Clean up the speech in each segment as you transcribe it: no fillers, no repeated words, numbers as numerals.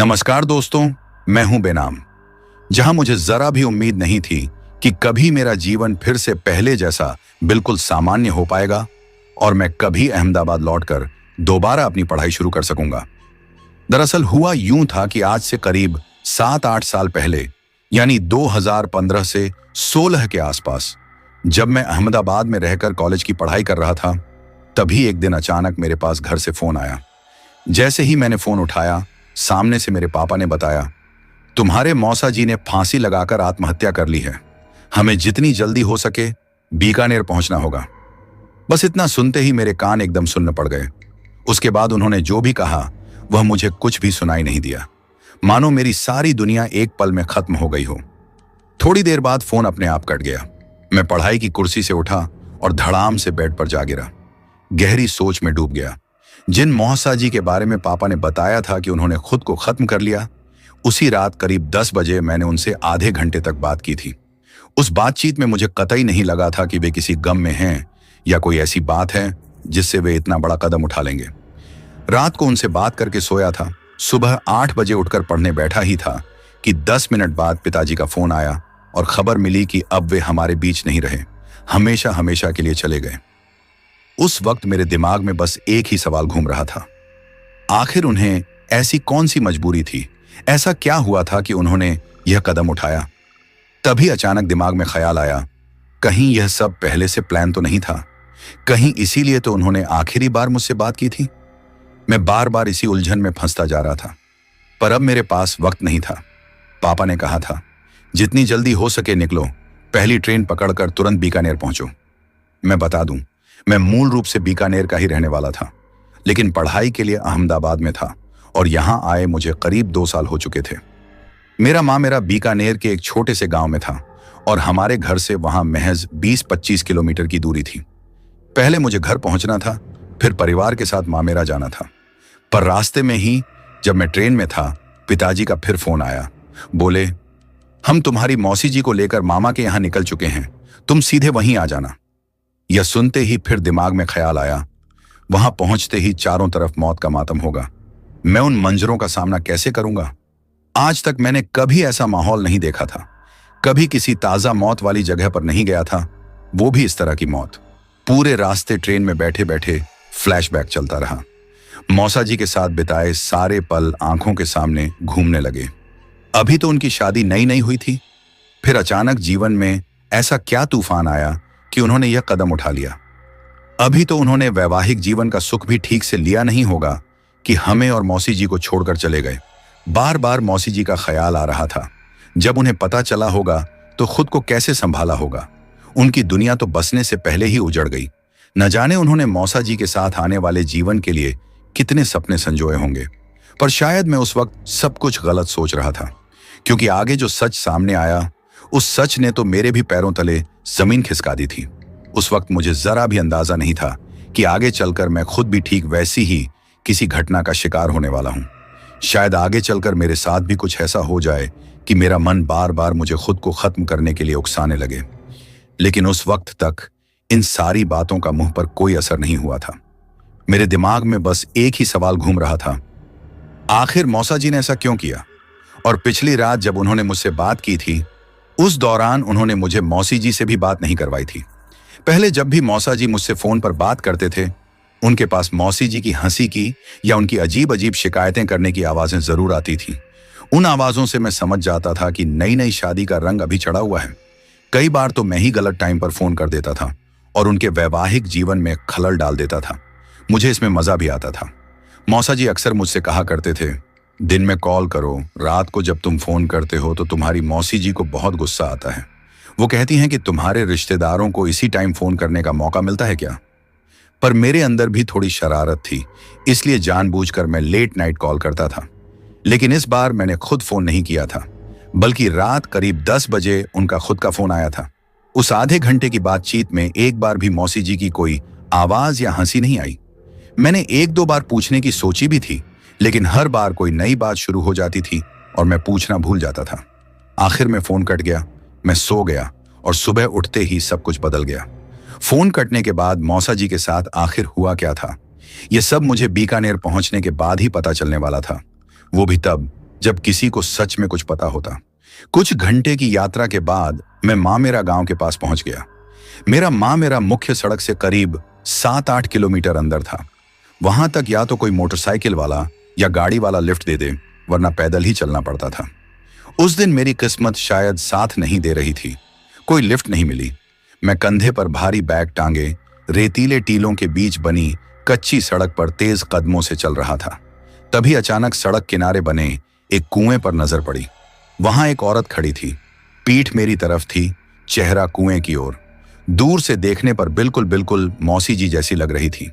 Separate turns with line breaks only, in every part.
नमस्कार दोस्तों, मैं हूं बेनाम। जहां मुझे जरा भी उम्मीद नहीं थी कि कभी मेरा जीवन फिर से पहले जैसा बिल्कुल सामान्य हो पाएगा और मैं कभी अहमदाबाद लौटकर दोबारा अपनी पढ़ाई शुरू कर सकूंगा। दरअसल हुआ यूं था कि आज से करीब 7-8 साल पहले, यानी 2015 से 16 के आसपास, जब मैं अहमदाबाद में रहकर कॉलेज की पढ़ाई कर रहा था, तभी एक दिन अचानक मेरे पास घर से फोन आया। जैसे ही मैंने फोन उठाया, सामने से मेरे पापा ने बताया, तुम्हारे मौसा जी ने फांसी लगाकर आत्महत्या कर ली है। हमें जितनी जल्दी हो सके बीकानेर पहुंचना होगा। बस इतना सुनते ही मेरे कान एकदम सुन्न पड़ गए। उसके बाद उन्होंने जो भी कहा वह मुझे कुछ भी सुनाई नहीं दिया, मानो मेरी सारी दुनिया एक पल में खत्म हो गई हो। थोड़ी देर बाद फोन अपने आप कट गया। मैं पढ़ाई की कुर्सी से उठा और धड़ाम से बेड पर जा गिरा। गहरी सोच में डूब गया। जिन मौसा जी के बारे में पापा ने बताया था कि उन्होंने खुद को खत्म कर लिया, उसी रात करीब 10 बजे मैंने उनसे आधे घंटे तक बात की थी। उस बातचीत में मुझे कतई नहीं लगा था कि वे किसी गम में हैं या कोई ऐसी बात है जिससे वे इतना बड़ा कदम उठा लेंगे। रात को उनसे बात करके सोया था। सुबह 8 बजे उठकर पढ़ने बैठा ही था कि 10 मिनट बाद पिताजी का फोन आया और खबर मिली कि अब वे हमारे बीच नहीं रहे, हमेशा हमेशा के लिए चले गए। उस वक्त मेरे दिमाग में बस एक ही सवाल घूम रहा था, आखिर उन्हें ऐसी कौन सी मजबूरी थी, ऐसा क्या हुआ था कि उन्होंने यह कदम उठाया। तभी अचानक दिमाग में ख्याल आया, कहीं यह सब पहले से प्लान तो नहीं था, कहीं इसीलिए तो उन्होंने आखिरी बार मुझसे बात की थी। मैं बार बार इसी उलझन में फंसता जा रहा था, पर अब मेरे पास वक्त नहीं था। पापा ने कहा था, जितनी जल्दी हो सके निकलो, पहली ट्रेन पकड़कर तुरंत बीकानेर पहुंचो। मैं बता दूं, मैं मूल रूप से बीकानेर का ही रहने वाला था, लेकिन पढ़ाई के लिए अहमदाबाद में था और यहां आए मुझे करीब 2 साल हो चुके थे। मेरा बीकानेर के एक छोटे से गांव में था और हमारे घर से वहां महज 20-25 किलोमीटर की दूरी थी। पहले मुझे घर पहुंचना था, फिर परिवार के साथ मामेरा जाना था। पर रास्ते में ही जब मैं ट्रेन में था, पिताजी का फिर फोन आया। बोले, हम तुम्हारी मौसी जी को लेकर मामा के यहां निकल चुके हैं, तुम सीधे वहीं आ जाना। यह सुनते ही फिर दिमाग में ख्याल आया, वहां पहुंचते ही चारों तरफ मौत का मातम होगा। मैं उन मंजरों का सामना कैसे करूंगा। आज तक मैंने कभी ऐसा माहौल नहीं देखा था, कभी किसी ताजा मौत वाली जगह पर नहीं गया था, वो भी इस तरह की मौत। पूरे रास्ते ट्रेन में बैठे बैठे फ्लैशबैक चलता रहा। मौसा जी के साथ बिताए सारे पल आंखों के सामने घूमने लगे। अभी तो उनकी शादी नई नई हुई थी, फिर अचानक जीवन में ऐसा क्या तूफान आया कि उन्होंने यह कदम उठा लिया। अभी तो उन्होंने वैवाहिक जीवन का सुख भी ठीक से लिया नहीं होगा कि हमें और मौसी जी को छोड़कर चले गए। बार बार मौसी जी का ख्याल आ रहा था, जब उन्हें पता चला होगा तो खुद को कैसे संभाला होगा। उनकी दुनिया तो बसने से पहले ही उजड़ गई। न जाने उन्होंने मौसा जी के साथ आने वाले जीवन के लिए कितने सपने संजोए होंगे। पर शायद मैं उस वक्त सब कुछ गलत सोच रहा था, क्योंकि आगे जो सच सामने आया, उस सच ने तो मेरे भी पैरों तले जमीन खिसका दी थी। उस वक्त मुझे जरा भी अंदाजा नहीं था कि आगे चलकर मैं खुद भी ठीक वैसी ही किसी घटना का शिकार होने वाला हूं। शायद आगे चलकर मेरे साथ भी कुछ ऐसा हो जाए कि मेरा मन बार बार मुझे खुद को खत्म करने के लिए उकसाने लगे। लेकिन उस वक्त तक इन सारी बातों का मुंह पर कोई असर नहीं हुआ था। मेरे दिमाग में बस एक ही सवाल घूम रहा था, आखिर मौसा जी ने ऐसा क्यों किया। और पिछली रात जब उन्होंने मुझसे बात की थी, उस दौरान उन्होंने मुझे मौसी जी से भी बात नहीं करवाई थी। पहले जब भी मौसा जी मुझसे फोन पर बात करते थे, उनके पास मौसी जी की हंसी की या उनकी अजीब अजीब शिकायतें करने की आवाजें जरूर आती थी। उन आवाजों से मैं समझ जाता था कि नई नई शादी का रंग अभी चढ़ा हुआ है। कई बार तो मैं ही गलत टाइम पर फोन कर देता था और उनके वैवाहिक जीवन में खलल डाल देता था। मुझे इसमें मजा भी आता था। मौसा जी अक्सर मुझसे कहा करते थे, दिन में कॉल करो, रात को जब तुम फोन करते हो तो तुम्हारी मौसी जी को बहुत गुस्सा आता है। वो कहती हैं कि तुम्हारे रिश्तेदारों को इसी टाइम फोन करने का मौका मिलता है क्या। पर मेरे अंदर भी थोड़ी शरारत थी, इसलिए जानबूझकर मैं लेट नाइट कॉल करता था। लेकिन इस बार मैंने खुद फोन नहीं किया था, बल्कि रात करीब 10 बजे उनका खुद का फोन आया था। उस आधे घंटे की बातचीत में एक बार भी मौसी जी की कोई आवाज या हंसी नहीं आई। मैंने 1-2 बार पूछने की सोची भी थी, लेकिन हर बार कोई नई बात शुरू हो जाती थी और मैं पूछना भूल जाता था। आखिर में फोन कट गया, मैं सो गया और सुबह उठते ही सब कुछ बदल गया। फोन कटने के बाद मौसा जी के साथ आखिर हुआ क्या था, यह सब मुझे बीकानेर पहुंचने के बाद ही पता चलने वाला था। वो भी तब जब किसी को सच में कुछ पता होता। कुछ घंटे की यात्रा के बाद मैं माँ मेरा गांव के पास पहुंच गया। माँ मेरा मुख्य सड़क से करीब 7-8 किलोमीटर अंदर था। वहां तक या तो कोई मोटरसाइकिल वाला या गाड़ी वाला लिफ्ट दे दे, वरना पैदल ही चलना पड़ता था। उस दिन मेरी किस्मत शायद साथ नहीं दे रही थी। कोई लिफ्ट नहीं मिली। मैं कंधे पर भारी बैग टांगे रेतीले टीलों के बीच बनी कच्ची सड़क पर तेज कदमों से चल रहा था। तभी अचानक सड़क किनारे बने एक कुएं पर नजर पड़ी। वहां एक औरत खड़ी थी। पीठ मेरी तरफ थी, चेहरा कुएं की ओर। दूर से देखने पर बिल्कुल बिल्कुल मौसी जी जैसी लग रही थी।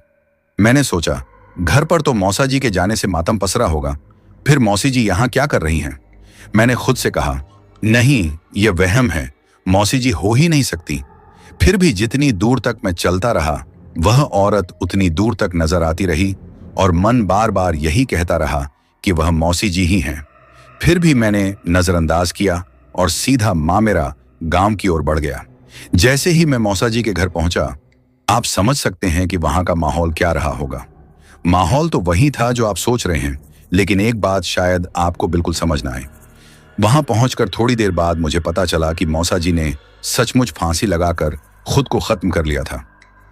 मैंने सोचा, घर पर तो मौसा जी के जाने से मातम पसरा होगा, फिर मौसी जी यहां क्या कर रही हैं? मैंने खुद से कहा, नहीं, यह वहम है, मौसी जी हो ही नहीं सकती। फिर भी जितनी दूर तक मैं चलता रहा, वह औरत उतनी दूर तक नजर आती रही और मन बार बार यही कहता रहा कि वह मौसी जी ही हैं। फिर भी मैंने नजरअंदाज किया और सीधा माँ मेरा गांव की ओर बढ़ गया। जैसे ही मैं मौसा जी के घर पहुंचा, आप समझ सकते हैं कि वहां का माहौल क्या रहा होगा। माहौल तो वही था जो आप सोच रहे हैं, लेकिन एक बात शायद आपको बिल्कुल समझ ना आए। वहां पहुंचकर थोड़ी देर बाद मुझे पता चला कि मौसा जी ने सचमुच फांसी लगाकर खुद को खत्म कर लिया था।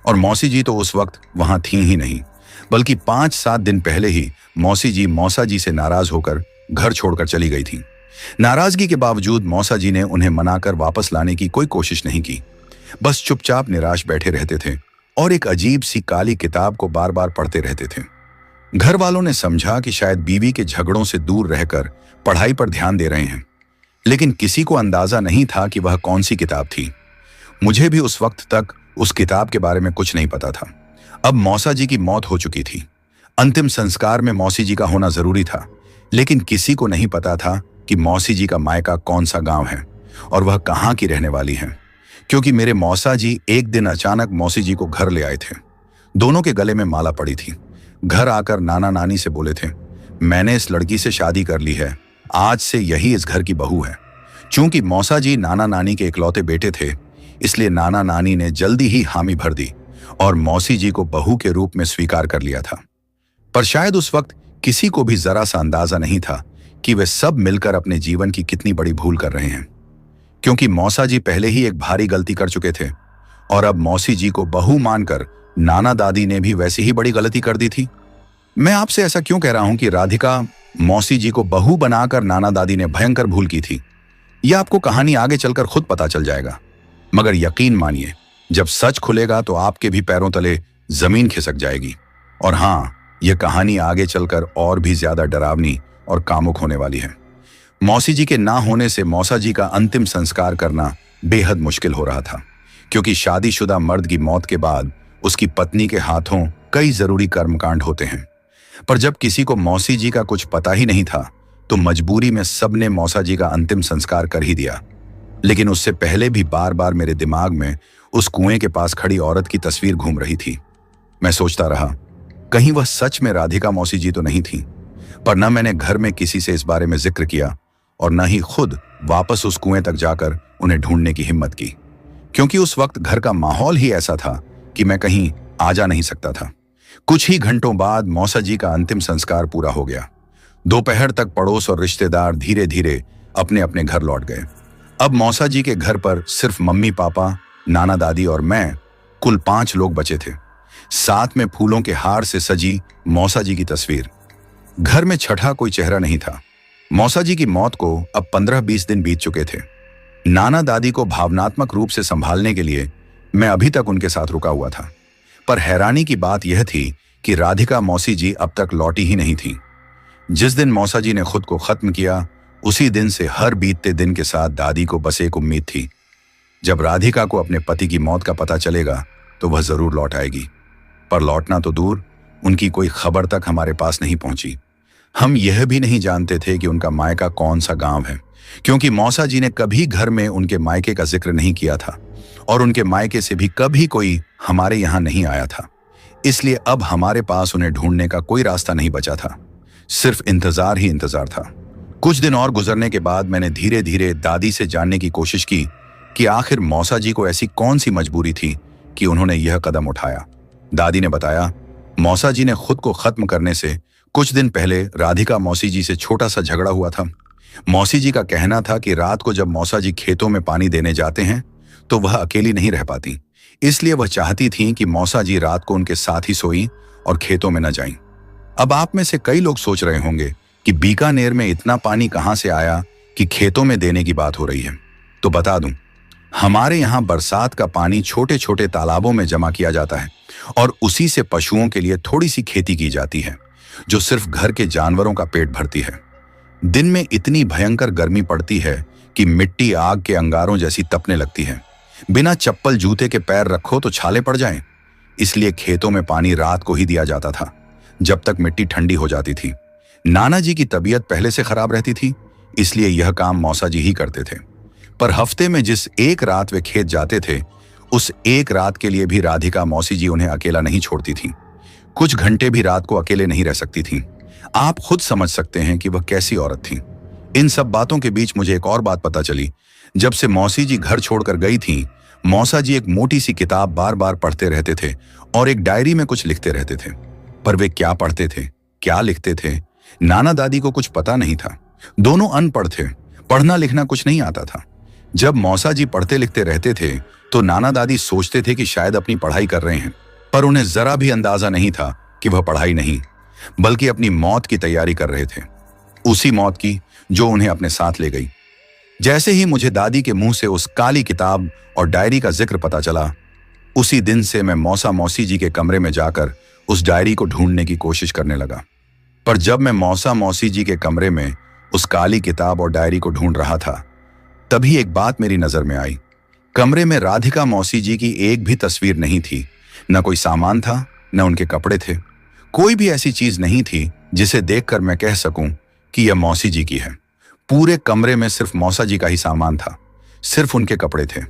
और मौसी जी तो उस वक्त वहां थी ही नहीं, बल्कि 5-7 दिन पहले ही मौसी जी मौसा जी से नाराज होकर घर छोड़कर चली गई थी। नाराजगी के बावजूद मौसा जी ने उन्हें मनाकर वापस लाने की कोई कोशिश नहीं की, बस चुपचाप निराश बैठे रहते थे और एक अजीब सी काली किताब को बार बार पढ़ते रहते थे। घर वालों ने समझा कि शायद बीवी के झगड़ों से दूर रहकर पढ़ाई पर ध्यान दे रहे हैं, लेकिन किसी को अंदाजा नहीं था कि वह कौन सी किताब थी। मुझे भी उस वक्त तक उस किताब के बारे में कुछ नहीं पता था। अब मौसा जी की मौत हो चुकी थी। अंतिम संस्कार में मौसी जी का होना जरूरी था, लेकिन किसी को नहीं पता था कि मौसी जी का मायका कौन सा गांव है और वह कहाँ की रहने वाली हैं। क्योंकि मेरे मौसा जी एक दिन अचानक मौसी जी को घर ले आए थे। दोनों के गले में माला पड़ी थी। घर आकर नाना नानी से बोले थे, मैंने इस लड़की से शादी कर ली है, आज से यही इस घर की बहू है। चूंकि मौसा जी नाना नानी के इकलौते बेटे थे, इसलिए नाना नानी ने जल्दी ही हामी भर दी और मौसी जी को बहू के रूप में स्वीकार कर लिया था। पर शायद उस वक्त किसी को भी जरा सा अंदाजा नहीं था कि वे सब मिलकर अपने जीवन की कितनी बड़ी भूल कर रहे हैं। क्योंकि मौसा जी पहले ही एक भारी गलती कर चुके थे और अब मौसी जी को बहू मानकर नाना दादी ने भी वैसी ही बड़ी गलती कर दी थी। मैं आपसे ऐसा क्यों कह रहा हूं कि राधिका मौसी जी को बहू बनाकर नाना दादी ने भयंकर भूल की थी? यह आपको कहानी आगे चलकर खुद पता चल जाएगा। मगर यकीन मानिए, जब सच खुलेगा तो आपके भी पैरों तले जमीन खिसक जाएगी। और हां, यह कहानी आगे चलकर और भी ज्यादा डरावनी और कामुक होने वाली है। मौसी जी के ना होने से मौसा जी का अंतिम संस्कार करना बेहद मुश्किल हो रहा था, क्योंकि शादीशुदा मर्द की मौत के बाद उसकी पत्नी के हाथों कई जरूरी कर्मकांड होते हैं। पर जब किसी को मौसी जी का कुछ पता ही नहीं था, तो मजबूरी में सबने मौसा जी का अंतिम संस्कार कर ही दिया। लेकिन उससे पहले भी बार बार मेरे दिमाग में उस कुएं के पास खड़ी औरत की तस्वीर घूम रही थी। मैं सोचता रहा, कहीं वह सच में राधिका मौसी जी तो नहीं थी। पर न मैंने घर में किसी से इस बारे में जिक्र किया और न ही खुद वापस उस कुएं तक जाकर उन्हें ढूंढने की हिम्मत की, क्योंकि उस वक्त घर का माहौल ही ऐसा था कि मैं कहीं आ जा नहीं सकता था। कुछ ही घंटों बाद मौसा जी का अंतिम संस्कार पूरा हो गया। दोपहर तक पड़ोस और रिश्तेदार धीरे धीरे अपने अपने घर लौट गए। अब मौसा जी के घर पर सिर्फ मम्मी पापा, नाना दादी और मैं, कुल 5 लोग बचे थे। साथ में फूलों के हार से सजी मौसा जी की तस्वीर। घर में छठा कोई चेहरा नहीं था। मौसा जी की मौत को अब 15-20 दिन बीत चुके थे। नाना दादी को भावनात्मक रूप से संभालने के लिए मैं अभी तक उनके साथ रुका हुआ था। पर हैरानी की बात यह थी कि राधिका मौसी जी अब तक लौटी ही नहीं थी। जिस दिन मौसा जी ने खुद को खत्म किया, उसी दिन से हर बीतते दिन के साथ दादी को बस एक उम्मीद थी, जब राधिका को अपने पति की मौत का पता चलेगा तो वह जरूर लौट आएगी। पर लौटना तो दूर, उनकी कोई खबर तक हमारे पास नहीं पहुंची। हम यह भी नहीं जानते थे कि उनका मायका कौन सा गांव है, क्योंकि मौसा जी ने कभी घर में उनके मायके का जिक्र नहीं किया था और उनके मायके से भी कभी कोई हमारे यहाँ नहीं आया था। इसलिए अब हमारे पास उन्हें ढूंढने का कोई रास्ता नहीं बचा था, सिर्फ इंतजार ही इंतजार था। कुछ दिन और गुजरने के बाद मैंने धीरे धीरे दादी से जानने की कोशिश की कि आखिर मौसा जी को ऐसी कौन सी मजबूरी थी कि उन्होंने यह कदम उठाया। दादी ने बताया, मौसा जी ने खुद को खत्म करने से कुछ दिन पहले राधिका मौसी जी से छोटा सा झगड़ा हुआ था। मौसी जी का कहना था कि रात को जब मौसा जी खेतों में पानी देने जाते हैं तो वह अकेली नहीं रह पाती, इसलिए वह चाहती थीं कि मौसा जी रात को उनके साथ ही सोईं और खेतों में न जाएं। अब आप में से कई लोग सोच रहे होंगे कि बीकानेर में इतना पानी कहां से आया कि खेतों में देने की बात हो रही है। तो बता दूं, हमारे यहाँ बरसात का पानी छोटे छोटे तालाबों में जमा किया जाता है और उसी से पशुओं के लिए थोड़ी सी खेती की जाती है, जो सिर्फ घर के जानवरों का पेट भरती है। दिन में इतनी भयंकर गर्मी पड़ती है कि मिट्टी आग के अंगारों जैसी तपने लगती है। बिना चप्पल जूते के पैर रखो तो छाले पड़ जाएं। इसलिए खेतों में पानी रात को ही दिया जाता था, जब तक मिट्टी ठंडी हो जाती थी। नाना जी की तबीयत पहले से खराब रहती थी, इसलिए यह काम मौसा जी ही करते थे। पर हफ्ते में जिस एक रात वे खेत जाते थे, उस एक रात के लिए भी राधिका मौसी जी उन्हें अकेला नहीं छोड़ती थी। कुछ घंटे भी रात को अकेले नहीं रह सकती थीं। आप खुद समझ सकते हैं कि वह कैसी औरत थी। इन सब बातों के बीच मुझे एक और बात पता चली। जब से मौसी जी घर छोड़कर गई थीं, मौसा जी एक मोटी सी किताब बार बार पढ़ते रहते थे और एक डायरी में कुछ लिखते रहते थे। पर वे क्या पढ़ते थे, क्या लिखते थे, नाना दादी को कुछ पता नहीं था। दोनों अनपढ़ थे, पढ़ना लिखना कुछ नहीं आता था। जब मौसा जी पढ़ते लिखते रहते थे तो नाना दादी सोचते थे कि शायद अपनी पढ़ाई कर रहे हैं, पर उन्हें जरा भी अंदाजा नहीं था कि वह पढ़ाई नहीं बल्कि अपनी मौत की तैयारी कर रहे थे। उसी मौत की जो उन्हें अपने साथ ले गई। जैसे ही मुझे दादी के मुंह से उस काली किताब और डायरी का जिक्र पता चला, उसी दिन से मैं मौसा मौसी जी के कमरे में जाकर उस डायरी को ढूंढने की कोशिश करने लगा। पर जब मैं मौसा मौसी जी के कमरे में उस काली किताब और डायरी को ढूंढ रहा था, तभी एक बात मेरी नजर में आई। कमरे में राधिका मौसी जी की एक भी तस्वीर नहीं थी। न कोई सामान था, न उनके कपड़े थे। कोई भी ऐसी चीज नहीं थी जिसे देखकर मैं कह सकूं कि यह मौसी जी की है। पूरे कमरे में सिर्फ मौसा जी का ही सामान था, सिर्फ उनके कपड़े थे।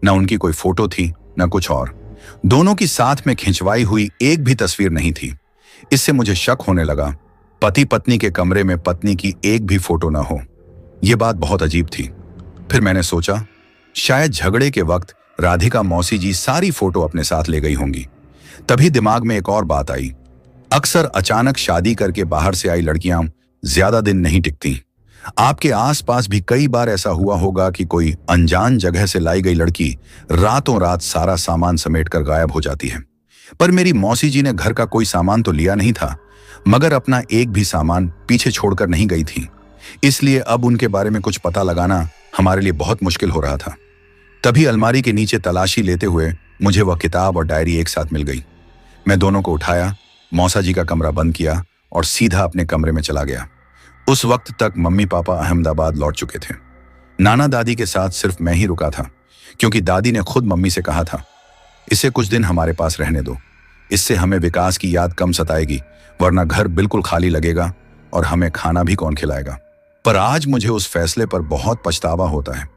न उनकी कोई फोटो थी, न कुछ और। दोनों की साथ में खिंचवाई हुई एक भी तस्वीर नहीं थी। इससे मुझे शक होने लगा, पति पत्नी के कमरे में पत्नी की एक भी फोटो न हो। यह बात बहुत अजीब थी। फिर मैंने सोचा, शायद झगड़े के वक्त राधिका मौसी जी सारी फोटो अपने साथ ले गई होंगी। तभी दिमाग में एक और बात आई। अक्सर अचानक शादी करके बाहर से आई लड़कियां ज्यादा दिन नहीं टिकती। आपके आसपास भी कई बार ऐसा हुआ होगा कि कोई अनजान जगह से लाई गई लड़की रातों रात सारा सामान समेटकर गायब हो जाती है। पर मेरी मौसी जी ने घर का कोई सामान तो लिया नहीं था, मगर अपना एक भी सामान पीछे छोड़कर नहीं गई थी। इसलिए अब उनके बारे में कुछ पता लगाना हमारे लिए बहुत मुश्किल हो रहा था। तभी अलमारी के नीचे तलाशी लेते हुए मुझे वह किताब और डायरी एक साथ मिल गई। मैं दोनों को उठाया, मौसा जी का कमरा बंद किया और सीधा अपने कमरे में चला गया। उस वक्त तक मम्मी पापा अहमदाबाद लौट चुके थे। नाना दादी के साथ सिर्फ मैं ही रुका था, क्योंकि दादी ने खुद मम्मी से कहा था, इसे कुछ दिन हमारे पास रहने दो, इससे हमें विकास की याद कम सताएगी, वरना घर बिल्कुल खाली लगेगा और हमें खाना भी कौन खिलाएगा। पर आज मुझे उस फैसले पर बहुत पछतावा होता है।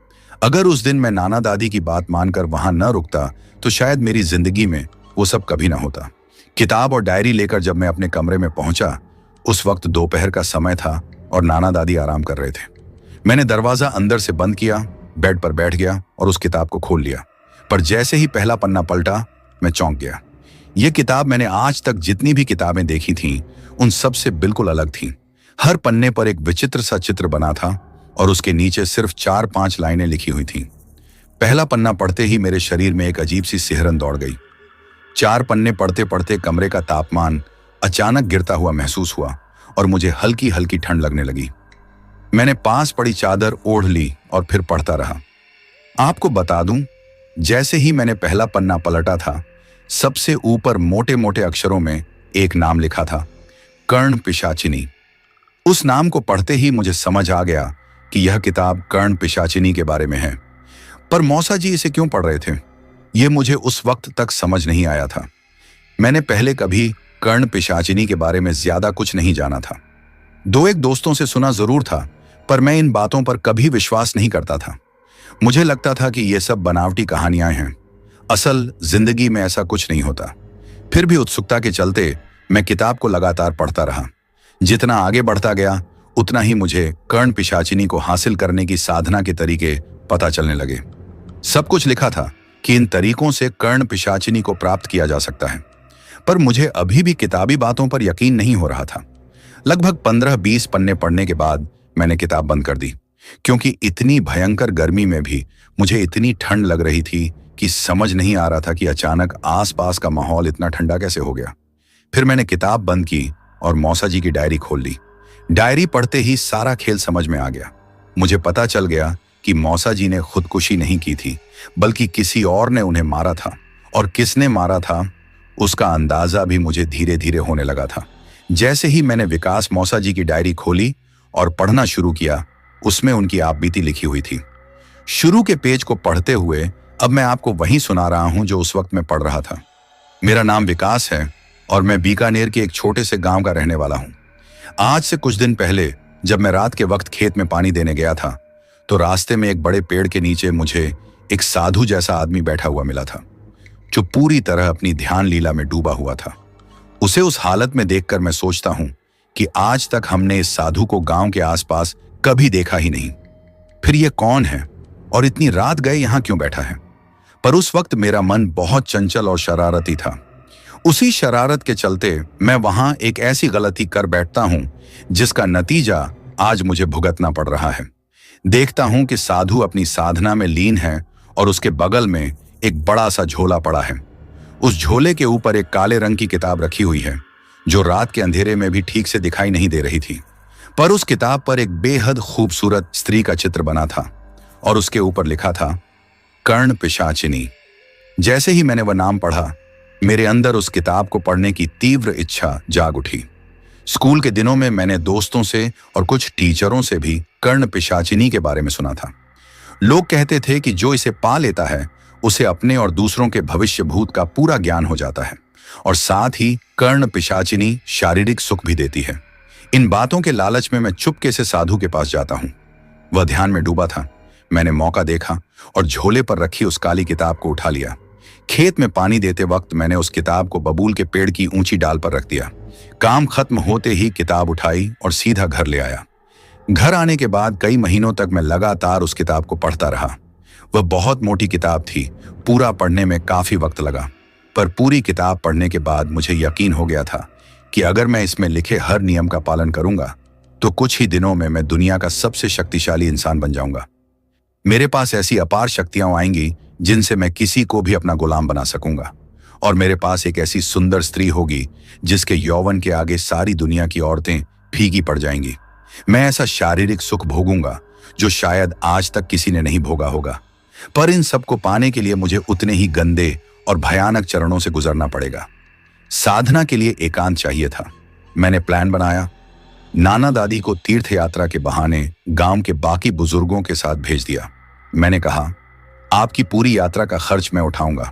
अगर उस दिन मैं नाना दादी की बात मानकर वहां न रुकता तो शायद मेरी जिंदगी में वो सब कभी ना होता। किताब और डायरी लेकर जब मैं अपने कमरे में पहुंचा, उस वक्त दोपहर का समय था और नाना दादी आराम कर रहे थे। मैंने दरवाजा अंदर से बंद किया, बेड पर बैठ गया और उस किताब को खोल लिया। पर जैसे ही पहला पन्ना पलटा, मैं चौंक गया। यह किताब मैंने आज तक जितनी भी किताबें देखी थीं, उन सब से बिल्कुल अलग थी। हर पन्ने पर एक विचित्र सा चित्र बना था और उसके नीचे सिर्फ 4-5 लाइनें लिखी हुई थीं। पहला पन्ना पढ़ते ही मेरे शरीर में एक अजीब सी सिहरन दौड़ गई। 4 पन्ने पढ़ते पढ़ते कमरे का तापमान अचानक गिरता हुआ महसूस हुआ और मुझे हल्की हल्की ठंड लगने लगी। मैंने पास पड़ी चादर ओढ़ ली और फिर पढ़ता रहा। आपको बता दूं, जैसे ही मैंने पहला पन्ना पलटा था, सबसे ऊपर मोटे मोटे अक्षरों में एक नाम लिखा था, कर्ण पिशाचिनी। उस नाम को पढ़ते ही मुझे समझ आ गया कि यह किताब कर्ण पिशाचिनी के बारे में है। पर मौसा जी इसे क्यों पढ़ रहे थे, यह मुझे उस वक्त तक समझ नहीं आया था। मैंने पहले कभी कर्ण पिशाचिनी के बारे में ज्यादा कुछ नहीं जाना था। 2-1 दोस्तों से सुना जरूर था, पर मैं इन बातों पर कभी विश्वास नहीं करता था। मुझे लगता था कि ये सब बनावटी कहानियां हैं, असल जिंदगी में ऐसा कुछ नहीं होता। फिर भी उत्सुकता के चलते मैं किताब को लगातार पढ़ता रहा। जितना आगे बढ़ता गया, उतना ही मुझे कर्ण पिशाचिनी को हासिल करने की साधना के तरीके पता चलने लगे। सब कुछ लिखा था कि इन तरीकों से कर्ण पिशाचिनी को प्राप्त किया जा सकता है, पर मुझे अभी भी किताबी बातों पर यकीन नहीं हो रहा था। लगभग 15-20 पन्ने पढ़ने के बाद मैंने किताब बंद कर दी, क्योंकि इतनी भयंकर गर्मी में भी मुझे इतनी ठंड लग रही थी कि समझ नहीं आ रहा था कि अचानक आसपास का माहौल इतना ठंडा कैसे हो गया। फिर मैंने किताब बंद की और मौसा जी की डायरी खोल ली। डायरी पढ़ते ही सारा खेल समझ में आ गया। मुझे पता चल गया कि मौसा जी ने खुदकुशी नहीं की थी, बल्कि किसी और ने उन्हें मारा था, और किसने मारा था उसका अंदाजा भी मुझे धीरे धीरे होने लगा था। जैसे ही मैंने विकास मौसा जी की डायरी खोली और पढ़ना शुरू किया, उसमें उनकी आपबीती लिखी हुई थी। शुरू के पेज को पढ़ते हुए अब मैं आपको वही सुना रहा हूं जो उस वक्त मैं पढ़ रहा था। मेरा नाम विकास है और मैं बीकानेर के एक छोटे से गांव का रहने वाला हूं। आज से कुछ दिन पहले जब मैं रात के वक्त खेत में पानी देने गया था, तो रास्ते में एक बड़े पेड़ के नीचे मुझे एक साधु जैसा आदमी बैठा हुआ मिला था, जो पूरी तरह अपनी ध्यान लीला में डूबा हुआ था। उसे उस हालत में देखकर मैं सोचता हूं कि आज तक हमने इस साधु को गांव के आसपास कभी देखा ही नहीं। फिर ये कौन है और इतनी रात गए यहां क्यों बैठा है? पर उस वक्त मेरा मन बहुत चंचल और शरारती था। उसी शरारत के चलते मैं वहां एक ऐसी गलती कर बैठता हूं जिसका नतीजा आज मुझे भुगतना पड़ रहा है। देखता हूं कि साधु अपनी साधना में लीन है और उसके बगल में एक बड़ा सा झोला पड़ा है। उस झोले के ऊपर एक काले रंग की किताब रखी हुई है, जो रात के अंधेरे में भी ठीक से दिखाई नहीं दे रही थी। पर उस किताब पर एक बेहद खूबसूरत स्त्री का चित्र बना था और उसके ऊपर लिखा था कर्ण पिशाचिनी। जैसे ही मैंने वह नाम पढ़ा, मेरे अंदर उस किताब को पढ़ने की तीव्र इच्छा जाग उठी। स्कूल के दिनों में मैंने दोस्तों से और कुछ टीचरों से भी कर्ण पिशाचिनी के बारे में सुना था। लोग कहते थे कि जो इसे पा लेता है उसे अपने और दूसरों के भविष्य भूत का पूरा ज्ञान हो जाता है, और साथ ही कर्ण पिशाचिनी शारीरिक सुख भी देती है। इन बातों के लालच में मैं चुपके से साधु के पास जाता हूं। वह ध्यान में डूबा था। मैंने मौका देखा और झोले पर रखी उस काली किताब को उठा लिया। खेत में पानी देते वक्त मैंने उस किताब को बबूल के पेड़ की ऊंची डाल पर रख दिया। काम खत्म होते ही किताब उठाई और सीधा घर ले आया। घर आने के बाद कई महीनों तक मैं लगातार उस किताब को पढ़ता रहा। वह बहुत मोटी किताब थी, पूरा पढ़ने में काफी वक्त लगा, पर पूरी किताब पढ़ने के बाद मुझे यकीन हो गया था कि अगर मैं इसमें लिखे हर नियम का पालन करूंगा तो कुछ ही दिनों में मैं दुनिया का सबसे शक्तिशाली इंसान बन जाऊंगा। मेरे पास ऐसी अपार शक्तियां आएंगी जिनसे मैं किसी को भी अपना गुलाम बना सकूंगा, और मेरे पास एक ऐसी सुंदर स्त्री होगी जिसके यौवन के आगे सारी दुनिया की औरतें फीकी पड़ जाएंगी। मैं ऐसा शारीरिक सुख भोगूंगा जो शायद आज तक किसी ने नहीं भोगा होगा। पर इन सब को पाने के लिए मुझे उतने ही गंदे और भयानक चरणों से गुजरना पड़ेगा। साधना के लिए एकांत चाहिए था। मैंने प्लान बनाया। नाना दादी को तीर्थ यात्रा के बहाने गांव के बाकी बुजुर्गों के साथ भेज दिया। मैंने कहा, आपकी पूरी यात्रा का खर्च मैं उठाऊंगा।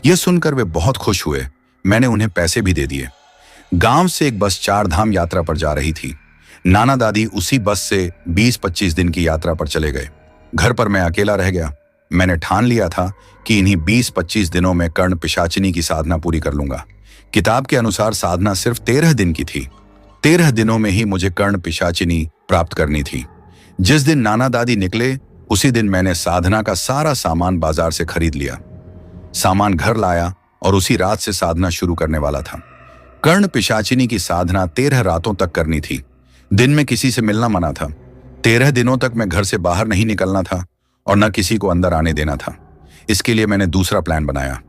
यह सुनकर वे बहुत खुश हुए। मैंने उन्हें पैसे भी दे दिए। गांव से एक बस 4 धाम यात्रा पर जा रही थी। नाना दादी उसी बस से 20-25 दिन की यात्रा पर चले गए। घर पर मैं अकेला रह गया। मैंने ठान लिया था कि इन्हीं 20-25 दिनों में कर्ण पिशाचिनी की साधना पूरी कर लूंगा। किताब के अनुसार साधना सिर्फ 13 दिन की थी। 13 दिनों में ही मुझे कर्ण पिशाचिनी प्राप्त करनी थी। जिस दिन नाना दादी निकले उसी दिन मैंने साधना का सारा सामान बाजार से खरीद लिया। सामान घर लाया और उसी रात से साधना शुरू करने वाला था। कर्ण पिशाचिनी की साधना 13 रातों तक करनी थी। दिन में किसी से मिलना मना था। 13 दिनों तक मैं घर से बाहर नहीं निकलना था और न किसी को अंदर आने देना था। इसके लिए मैंने दूसरा प्लान बनाया।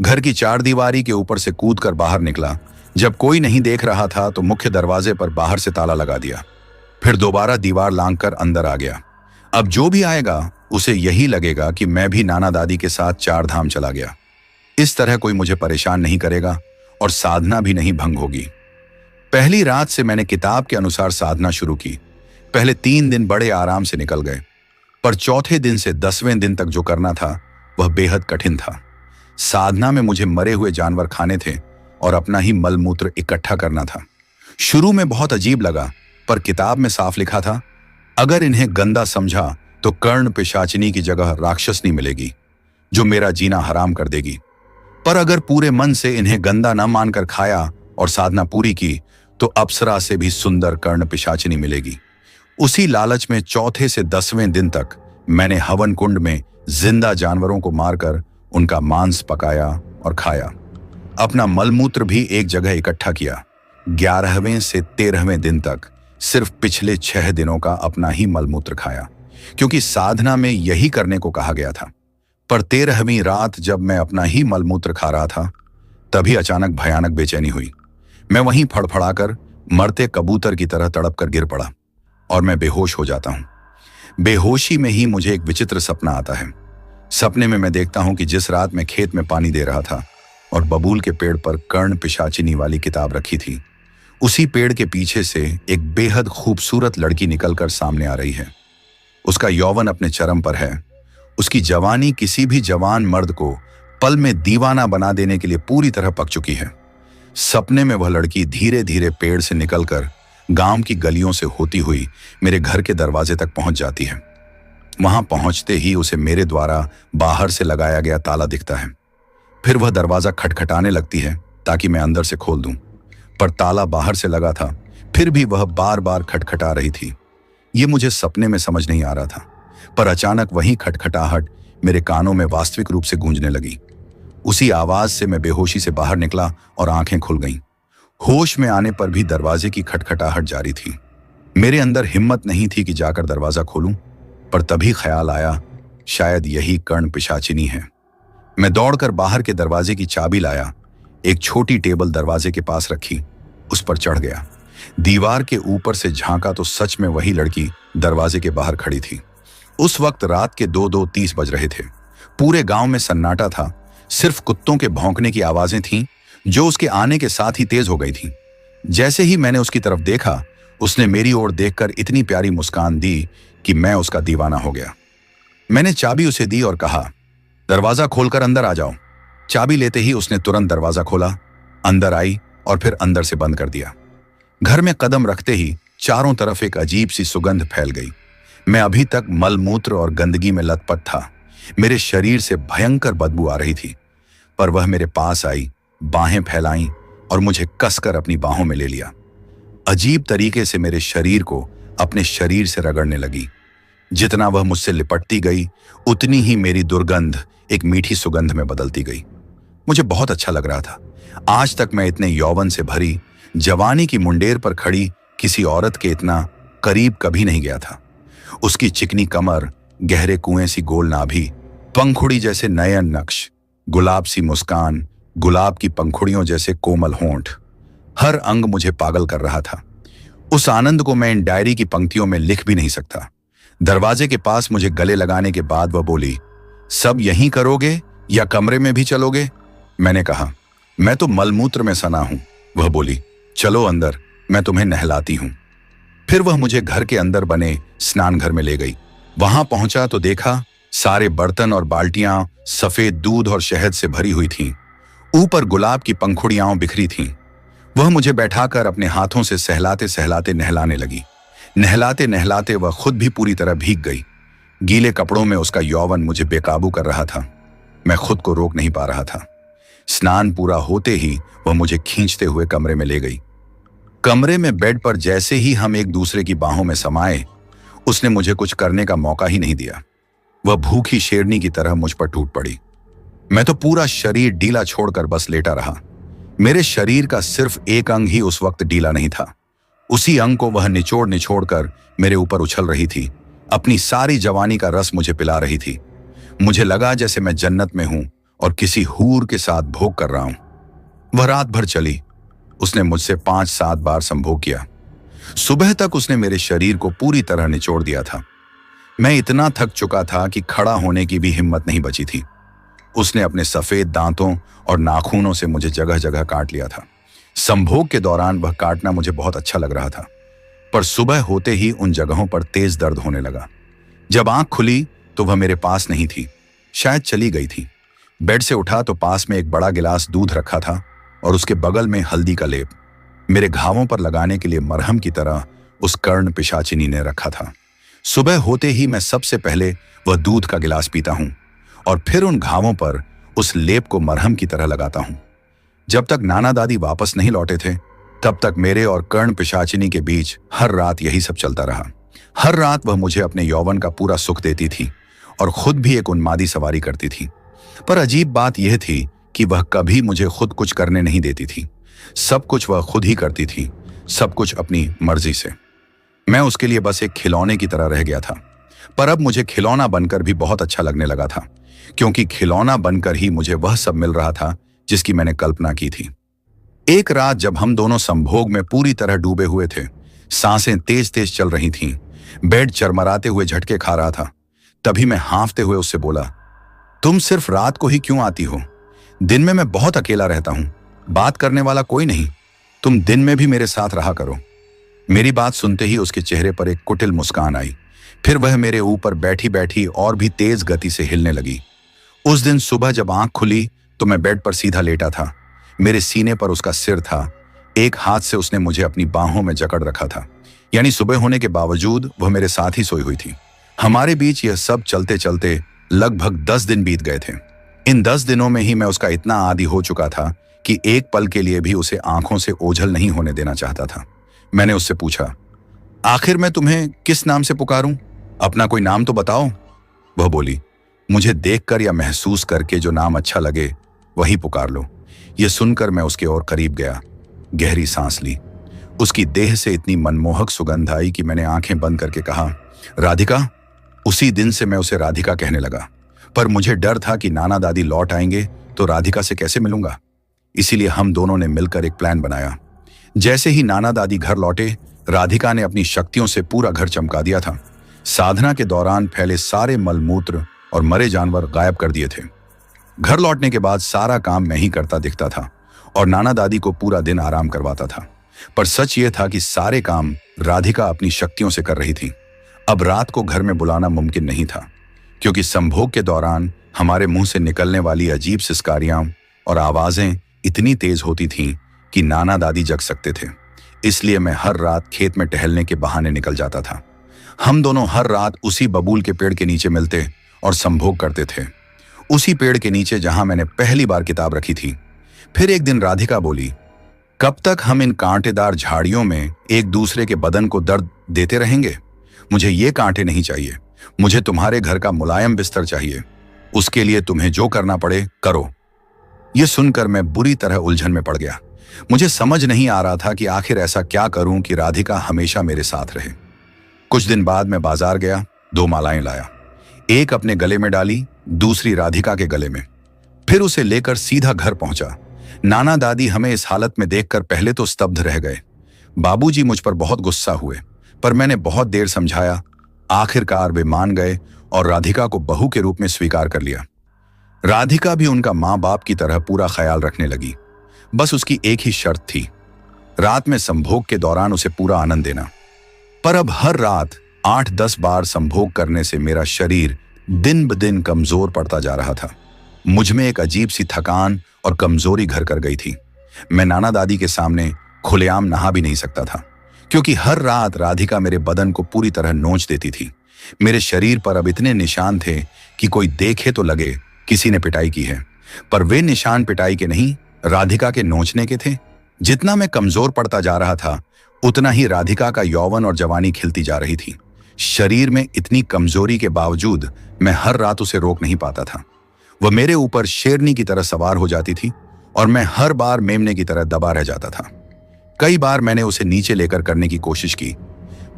घर की 4 दीवारी के ऊपर से कूदकर बाहर निकला। जब कोई नहीं देख रहा था तो मुख्य दरवाजे पर बाहर से ताला लगा दिया। फिर दोबारा दीवार लांघकर अंदर आ गया। अब जो भी आएगा उसे यही लगेगा कि मैं भी नाना दादी के साथ 4 धाम चला गया। इस तरह कोई मुझे परेशान नहीं करेगा और साधना भी नहीं भंग होगी। पहली रात से मैंने किताब के अनुसार साधना शुरू की। पहले 3 दिन बड़े आराम से निकल गए, पर चौथे दिन से 10वें दिन तक जो करना था वह बेहद कठिन था। साधना में मुझे मरे हुए जानवर खाने थे और अपना ही मलमूत्र इकट्ठा करना था। शुरू में बहुत अजीब लगा, पर किताब में साफ लिखा था, अगर इन्हें गंदा समझा तो कर्ण पिशाचिनी की जगह राक्षसनी मिलेगी जो मेरा जीना हराम कर देगी। पर अगर पूरे मन से इन्हें गंदा न मानकर खाया और साधना पूरी की तो अप्सरा से भी सुंदर कर्ण पिशाचिनी मिलेगी। उसी लालच में चौथे से 10वें दिन तक मैंने हवन कुंड में जिंदा जानवरों को मारकर उनका मांस पकाया और खाया। अपना मलमूत्र भी एक जगह इकट्ठा किया। 11वें से 13वें दिन तक सिर्फ पिछले 6 दिनों का अपना ही मलमूत्र खाया, क्योंकि साधना में यही करने को कहा गया था। पर 13वीं रात जब मैं अपना ही मलमूत्र खा रहा था, तभी अचानक भयानक बेचैनी हुई। मैं वहीं फड़फड़ाकर मरते कबूतर की तरह तड़प कर गिर पड़ा और मैं बेहोश हो जाता हूं। बेहोशी में ही मुझे एक विचित्र सपना आता है। सपने में मैं देखता हूं कि जिस रात मैं खेत में पानी दे रहा था और बबूल के पेड़ पर कर्ण पिशाचिनी वाली किताब रखी थी, उसी पेड़ के पीछे से एक बेहद खूबसूरत लड़की निकलकर सामने आ रही है। उसका यौवन अपने चरम पर है। उसकी जवानी किसी भी जवान मर्द को पल में दीवाना बना देने के लिए पूरी तरह पक चुकी है। सपने में वह लड़की धीरे धीरे पेड़ से निकलकर गांव की गलियों से होती हुई मेरे घर के दरवाजे तक पहुंच जाती है। वहां पहुंचते ही उसे मेरे द्वारा बाहर से लगाया गया ताला दिखता है। फिर वह दरवाजा खटखटाने लगती है ताकि मैं अंदर से खोल दूं, पर ताला बाहर से लगा था, फिर भी वह बार बार खटखटा रही थी। ये मुझे सपने में समझ नहीं आ रहा था, पर अचानक वही खटखटाहट मेरे कानों में वास्तविक रूप से गूंजने लगी। उसी आवाज से मैं बेहोशी से बाहर निकला और आंखें खुल गईं। होश में आने पर भी दरवाजे की खटखटाहट जारी थी। मेरे अंदर हिम्मत नहीं थी कि जाकर दरवाजा खोलूं, पर तभी ख्याल आया, शायद यही कर्ण पिशाचिनी है। मैं दौड़कर बाहर के दरवाजे की चाबी लाया, एक छोटी टेबल दरवाजे के पास रखी, उस पर चढ़ गया। दीवार के ऊपर से झांका तो सच में वही लड़की दरवाजे के बाहर खड़ी थी। उस वक्त रात के 2-2:30 बज रहे थे। पूरे गांव में सन्नाटा था। सिर्फ कुत्तों के भौंकने की आवाजें थीं, जो उसके आने के साथ ही तेज हो गई थीं। जैसे ही मैंने उसकी तरफ देखा, उसने मेरी ओर देखकर इतनी प्यारी मुस्कान दी कि मैं उसका दीवाना हो गया। मैंने चाबी उसे दी और कहा, दरवाजा खोलकर अंदर आ जाओ। चाबी लेते ही उसने तुरंत दरवाजा खोला, अंदर आई और फिर अंदर से बंद कर दिया। घर में कदम रखते ही चारों तरफ एक अजीब सी सुगंध फैल गई। मैं अभी तक मलमूत्र और गंदगी में लथपथ था। मेरे शरीर से भयंकर बदबू आ रही थी, पर वह मेरे पास आई, बाहें फैलाईं और मुझे कसकर अपनी बाहों में ले लिया। अजीब तरीके से मेरे शरीर को अपने शरीर से रगड़ने लगी। जितना वह मुझसे लिपटती गई, उतनी ही मेरी दुर्गंध एक मीठी सुगंध में बदलती गई। मुझे बहुत अच्छा लग रहा था। आज तक मैं इतने यौवन से भरी, जवानी की मुंडेर पर खड़ी किसी औरत के इतना करीब कभी नहीं गया था। उसकी चिकनी कमर, गहरे कुएं सी गोल नाभि, पंखुड़ी जैसे नयन नक्श, गुलाब सी मुस्कान, गुलाब की पंखुड़ियों जैसे कोमल होंठ, हर अंग मुझे पागल कर रहा था। उस आनंद को मैं इन डायरी की पंक्तियों में लिख भी नहीं सकता। दरवाजे के पास मुझे गले लगाने के बाद वह बोली, सब यहीं करोगे या कमरे में भी चलोगे? मैंने कहा, मैं तो मलमूत्र में सना हूं। वह बोली, चलो अंदर, मैं तुम्हें नहलाती हूं। फिर वह मुझे घर के अंदर बने स्नान घर में ले गई। वहां पहुंचा तो देखा, सारे बर्तन और बाल्टियां सफेद दूध और शहद से भरी हुई थीं। ऊपर गुलाब की पंखुड़ियां बिखरी थीं। वह मुझे बैठाकर अपने हाथों से सहलाते सहलाते नहलाने लगी। नहलाते नहलाते वह खुद भी पूरी तरह भीग गई। गीले कपड़ों में उसका यौवन मुझे बेकाबू कर रहा था। मैं खुद को रोक नहीं पा रहा था। स्नान पूरा होते ही वह मुझे खींचते हुए कमरे में ले गई। कमरे में बेड पर जैसे ही हम एक दूसरे की बाहों में समाये, उसने मुझे कुछ करने का मौका ही नहीं दिया। वह भूखी शेरनी की तरह मुझ पर टूट पड़ी। मैं तो पूरा शरीर ढीला छोड़कर बस लेटा रहा। मेरे शरीर का सिर्फ एक अंग ही उस वक्त ढीला नहीं था। उसी अंग को वह निचोड़ निचोड़ कर मेरे ऊपर उछल रही थी। अपनी सारी जवानी का रस मुझे पिला रही थी। मुझे लगा जैसे मैं जन्नत में हूं और किसी हूर के साथ भोग कर रहा हूं। वह रात भर चली। उसने मुझसे 5-7 बार संभोग किया। सुबह तक उसने मेरे शरीर को पूरी तरह निचोड़ दिया था। मैं इतना थक चुका था कि खड़ा होने की भी हिम्मत नहीं बची थी। उसने अपने सफेद दांतों और नाखूनों से मुझे जगह जगह काट लिया था। संभोग के दौरान वह काटना मुझे बहुत अच्छा लग रहा था, पर सुबह होते ही उन जगहों पर तेज दर्द होने लगा। जब आंख खुली तो वह मेरे पास नहीं थी, शायद चली गई थी। बेड से उठा तो पास में एक बड़ा गिलास दूध रखा था और उसके बगल में हल्दी का लेप, मेरे घावों पर लगाने के लिए मरहम की तरह, उस कर्ण पिशाचिनी ने रखा था। सुबह होते ही मैं सबसे पहले वह दूध का गिलास पीता हूं और फिर उन घावों पर उस लेप को मरहम की तरह लगाता हूं। जब तक नाना दादी वापस नहीं लौटे थे, तब तक मेरे और कर्ण पिशाचिनी के बीच हर रात यही सब चलता रहा। हर रात वह मुझे अपने यौवन का पूरा सुख देती थी और खुद भी एक उन्मादी सवारी करती थी। पर अजीब बात यह थी कि वह कभी मुझे खुद कुछ करने नहीं देती थी। सब कुछ वह खुद ही करती थी, सब कुछ अपनी मर्जी से। मैं उसके लिए बस एक खिलौने की तरह रह गया था। पर अब मुझे खिलौना बनकर भी बहुत अच्छा लगने लगा था, क्योंकि खिलौना बनकर ही मुझे वह सब मिल रहा था जिसकी मैंने कल्पना की थी। एक रात जब हम दोनों संभोग में पूरी तरह डूबे हुए थे, सांसें तेज तेज चल रही थीं, बेड चरमराते हुए झटके खा रहा था, तभी मैं हाँफते हुए उससे बोला, तुम सिर्फ रात को ही क्यों आती हो? दिन में मैं बहुत अकेला रहता हूं, बात करने वाला कोई नहीं। तुम दिन में भी मेरे साथ रहा करो। मेरी बात सुनते ही उसके चेहरे पर एक कुटिल मुस्कान आई। फिर वह मेरे ऊपर बैठी बैठी और भी तेज गति से हिलने लगी। उस दिन सुबह जब आंख खुली तो मैं बेड पर सीधा लेटा था। मेरे सीने पर उसका सिर था। एक हाथ से उसने मुझे अपनी बाहों में जकड़ रखा था, यानी सुबह होने के बावजूद वह मेरे साथ ही सोई हुई थी। हमारे बीच यह सब चलते चलते लगभग 10 दिन बीत गए थे। इन 10 दिनों में ही मैं उसका इतना आदी हो चुका था कि एक पल के लिए भी उसे आंखों से ओझल नहीं होने देना चाहता था। मैंने उससे पूछा, आखिर मैं तुम्हें किस नाम से पुकारूं? अपना कोई नाम तो बताओ। वह बोली, मुझे देखकर या महसूस करके जो नाम अच्छा लगे वही पुकार लो। यह सुनकर मैं उसके और करीब गया, गहरी सांस ली। उसकी देह से इतनी मनमोहक सुगंध आई कि मैंने आंखें बंद करके कहा, राधिका। उसी दिन से मैं उसे राधिका कहने लगा। पर मुझे डर था कि नाना दादी लौट आएंगे तो राधिका से कैसे मिलूंगा। इसीलिए हम दोनों ने मिलकर एक प्लान बनाया। जैसे ही नाना दादी घर लौटे, राधिका ने अपनी शक्तियों से पूरा घर चमका दिया था। साधना के दौरान फैले सारे मलमूत्र और मरे जानवर गायब कर दिए थे। घर लौटने के बाद सारा काम मैं ही करता दिखता था और नाना दादी को पूरा दिन आराम करवाता था। पर सच ये था कि सारे काम राधिका अपनी शक्तियों से कर रही थी। अब रात को घर में बुलाना मुमकिन नहीं था, क्योंकि संभोग के दौरान हमारे मुंह से निकलने वाली अजीब सिसकारियां और आवाजें इतनी तेज होती थीं कि नाना दादी जग सकते थे। इसलिए मैं हर रात खेत में टहलने के बहाने निकल जाता था। हम दोनों हर रात उसी बबूल के पेड़ के नीचे मिलते और संभोग करते थे, उसी पेड़ के नीचे जहां मैंने पहली बार किताब रखी थी। फिर एक दिन राधिका बोली, कब तक हम इन कांटेदार झाड़ियों में एक दूसरे के बदन को दर्द देते रहेंगे? मुझे ये कांटे नहीं चाहिए। मुझे तुम्हारे घर का मुलायम बिस्तर चाहिए। उसके लिए तुम्हें जो करना पड़े करो। यह सुनकर मैं बुरी तरह उलझन में पड़ गया। मुझे समझ नहीं आ रहा था कि आखिर ऐसा क्या करूं कि राधिका हमेशा मेरे साथ रहे। कुछ दिन बाद मैं बाजार गया, 2 मालाएं लाया। एक अपने गले में डाली, दूसरी राधिका के गले में। फिर उसे लेकर सीधा घर पहुंचा। नाना दादी हमें इस हालत में देखकर पहले तो स्तब्ध रह गए। बाबूजी मुझ पर बहुत गुस्सा हुए, पर मैंने बहुत देर समझाया। आखिरकार वे मान गए और राधिका को बहू के रूप में स्वीकार कर लिया। राधिका भी उनका माँ बाप की तरह पूरा ख्याल रखने लगी। बस उसकी एक ही शर्त थी, रात में संभोग के दौरान उसे पूरा आनंद देना। पर अब हर रात 8-10 बार संभोग करने से मेरा शरीर दिन ब दिन कमजोर पड़ता जा रहा था। मुझ में एक अजीब सी थकान और कमजोरी घर कर गई थी। मैं नाना दादी के सामने खुलेआम नहा भी नहीं सकता था, क्योंकि हर रात राधिका मेरे बदन को पूरी तरह नोच देती थी। मेरे शरीर पर अब इतने निशान थे कि कोई देखे तो लगे किसी ने पिटाई की है, पर वे निशान पिटाई के नहीं, राधिका के नोचने के थे। जितना मैं कमजोर पड़ता जा रहा था, उतना ही राधिका का यौवन और जवानी खिलती जा रही थी। शरीर में इतनी कमजोरी के बावजूद मैं हर रात उसे रोक नहीं पाता था। वह मेरे ऊपर शेरनी की तरह सवार हो जाती थी और मैं हर बार मेमने की तरह दबा रह जाता था। कई बार मैंने उसे नीचे लेकर करने की कोशिश की,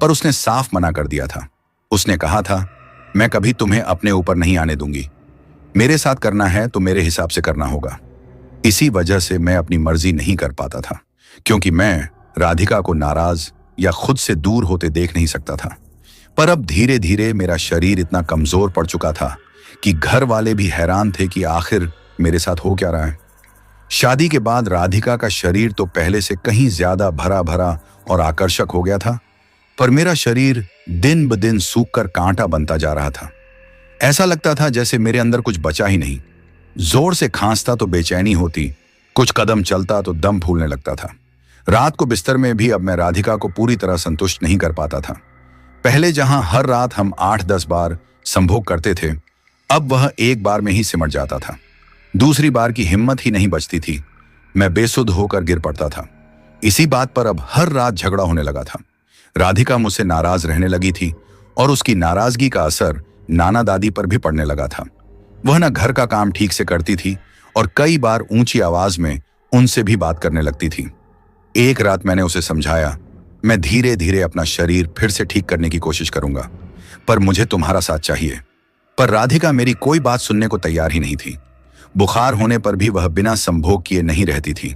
पर उसने साफ मना कर दिया था। उसने कहा था, मैं कभी तुम्हें अपने ऊपर नहीं आने दूंगी। मेरे साथ करना है तो मेरे हिसाब से करना होगा। इसी वजह से मैं अपनी मर्जी नहीं कर पाता था, क्योंकि मैं राधिका को नाराज या खुद से दूर होते देख नहीं सकता था। पर अब धीरे धीरे मेरा शरीर इतना कमजोर पड़ चुका था कि घर वाले भी हैरान थे कि आखिर मेरे साथ हो क्या रहा है। शादी के बाद राधिका का शरीर तो पहले से कहीं ज्यादा भरा भरा और आकर्षक हो गया था, पर मेरा शरीर दिन ब दिन सूखकर कांटा बनता जा रहा था। ऐसा लगता था जैसे मेरे अंदर कुछ बचा ही नहीं। जोर से खांसता तो बेचैनी होती, कुछ कदम चलता तो दम फूलने लगता था। रात को बिस्तर में भी अब मैं राधिका को पूरी तरह संतुष्ट नहीं कर पाता था। पहले जहां हर रात हम 8-10 बार संभोग करते थे, अब वह एक बार में ही सिमट जाता था। दूसरी बार की हिम्मत ही नहीं बचती थी। मैं बेसुध होकर गिर पड़ता था। इसी बात पर अब हर रात झगड़ा होने लगा था। राधिका मुझसे नाराज रहने लगी थी और उसकी नाराजगी का असर नाना दादी पर भी पड़ने लगा था। वह न घर का काम ठीक से करती थी और कई बार ऊंची आवाज में उनसे भी बात करने लगती थी। एक रात मैंने उसे समझाया, मैं धीरे धीरे अपना शरीर फिर से ठीक करने की कोशिश करूंगा, पर मुझे तुम्हारा साथ चाहिए। पर राधिका मेरी कोई बात सुनने को तैयार ही नहीं थी। बुखार होने पर भी वह बिना संभोग किए नहीं रहती थी।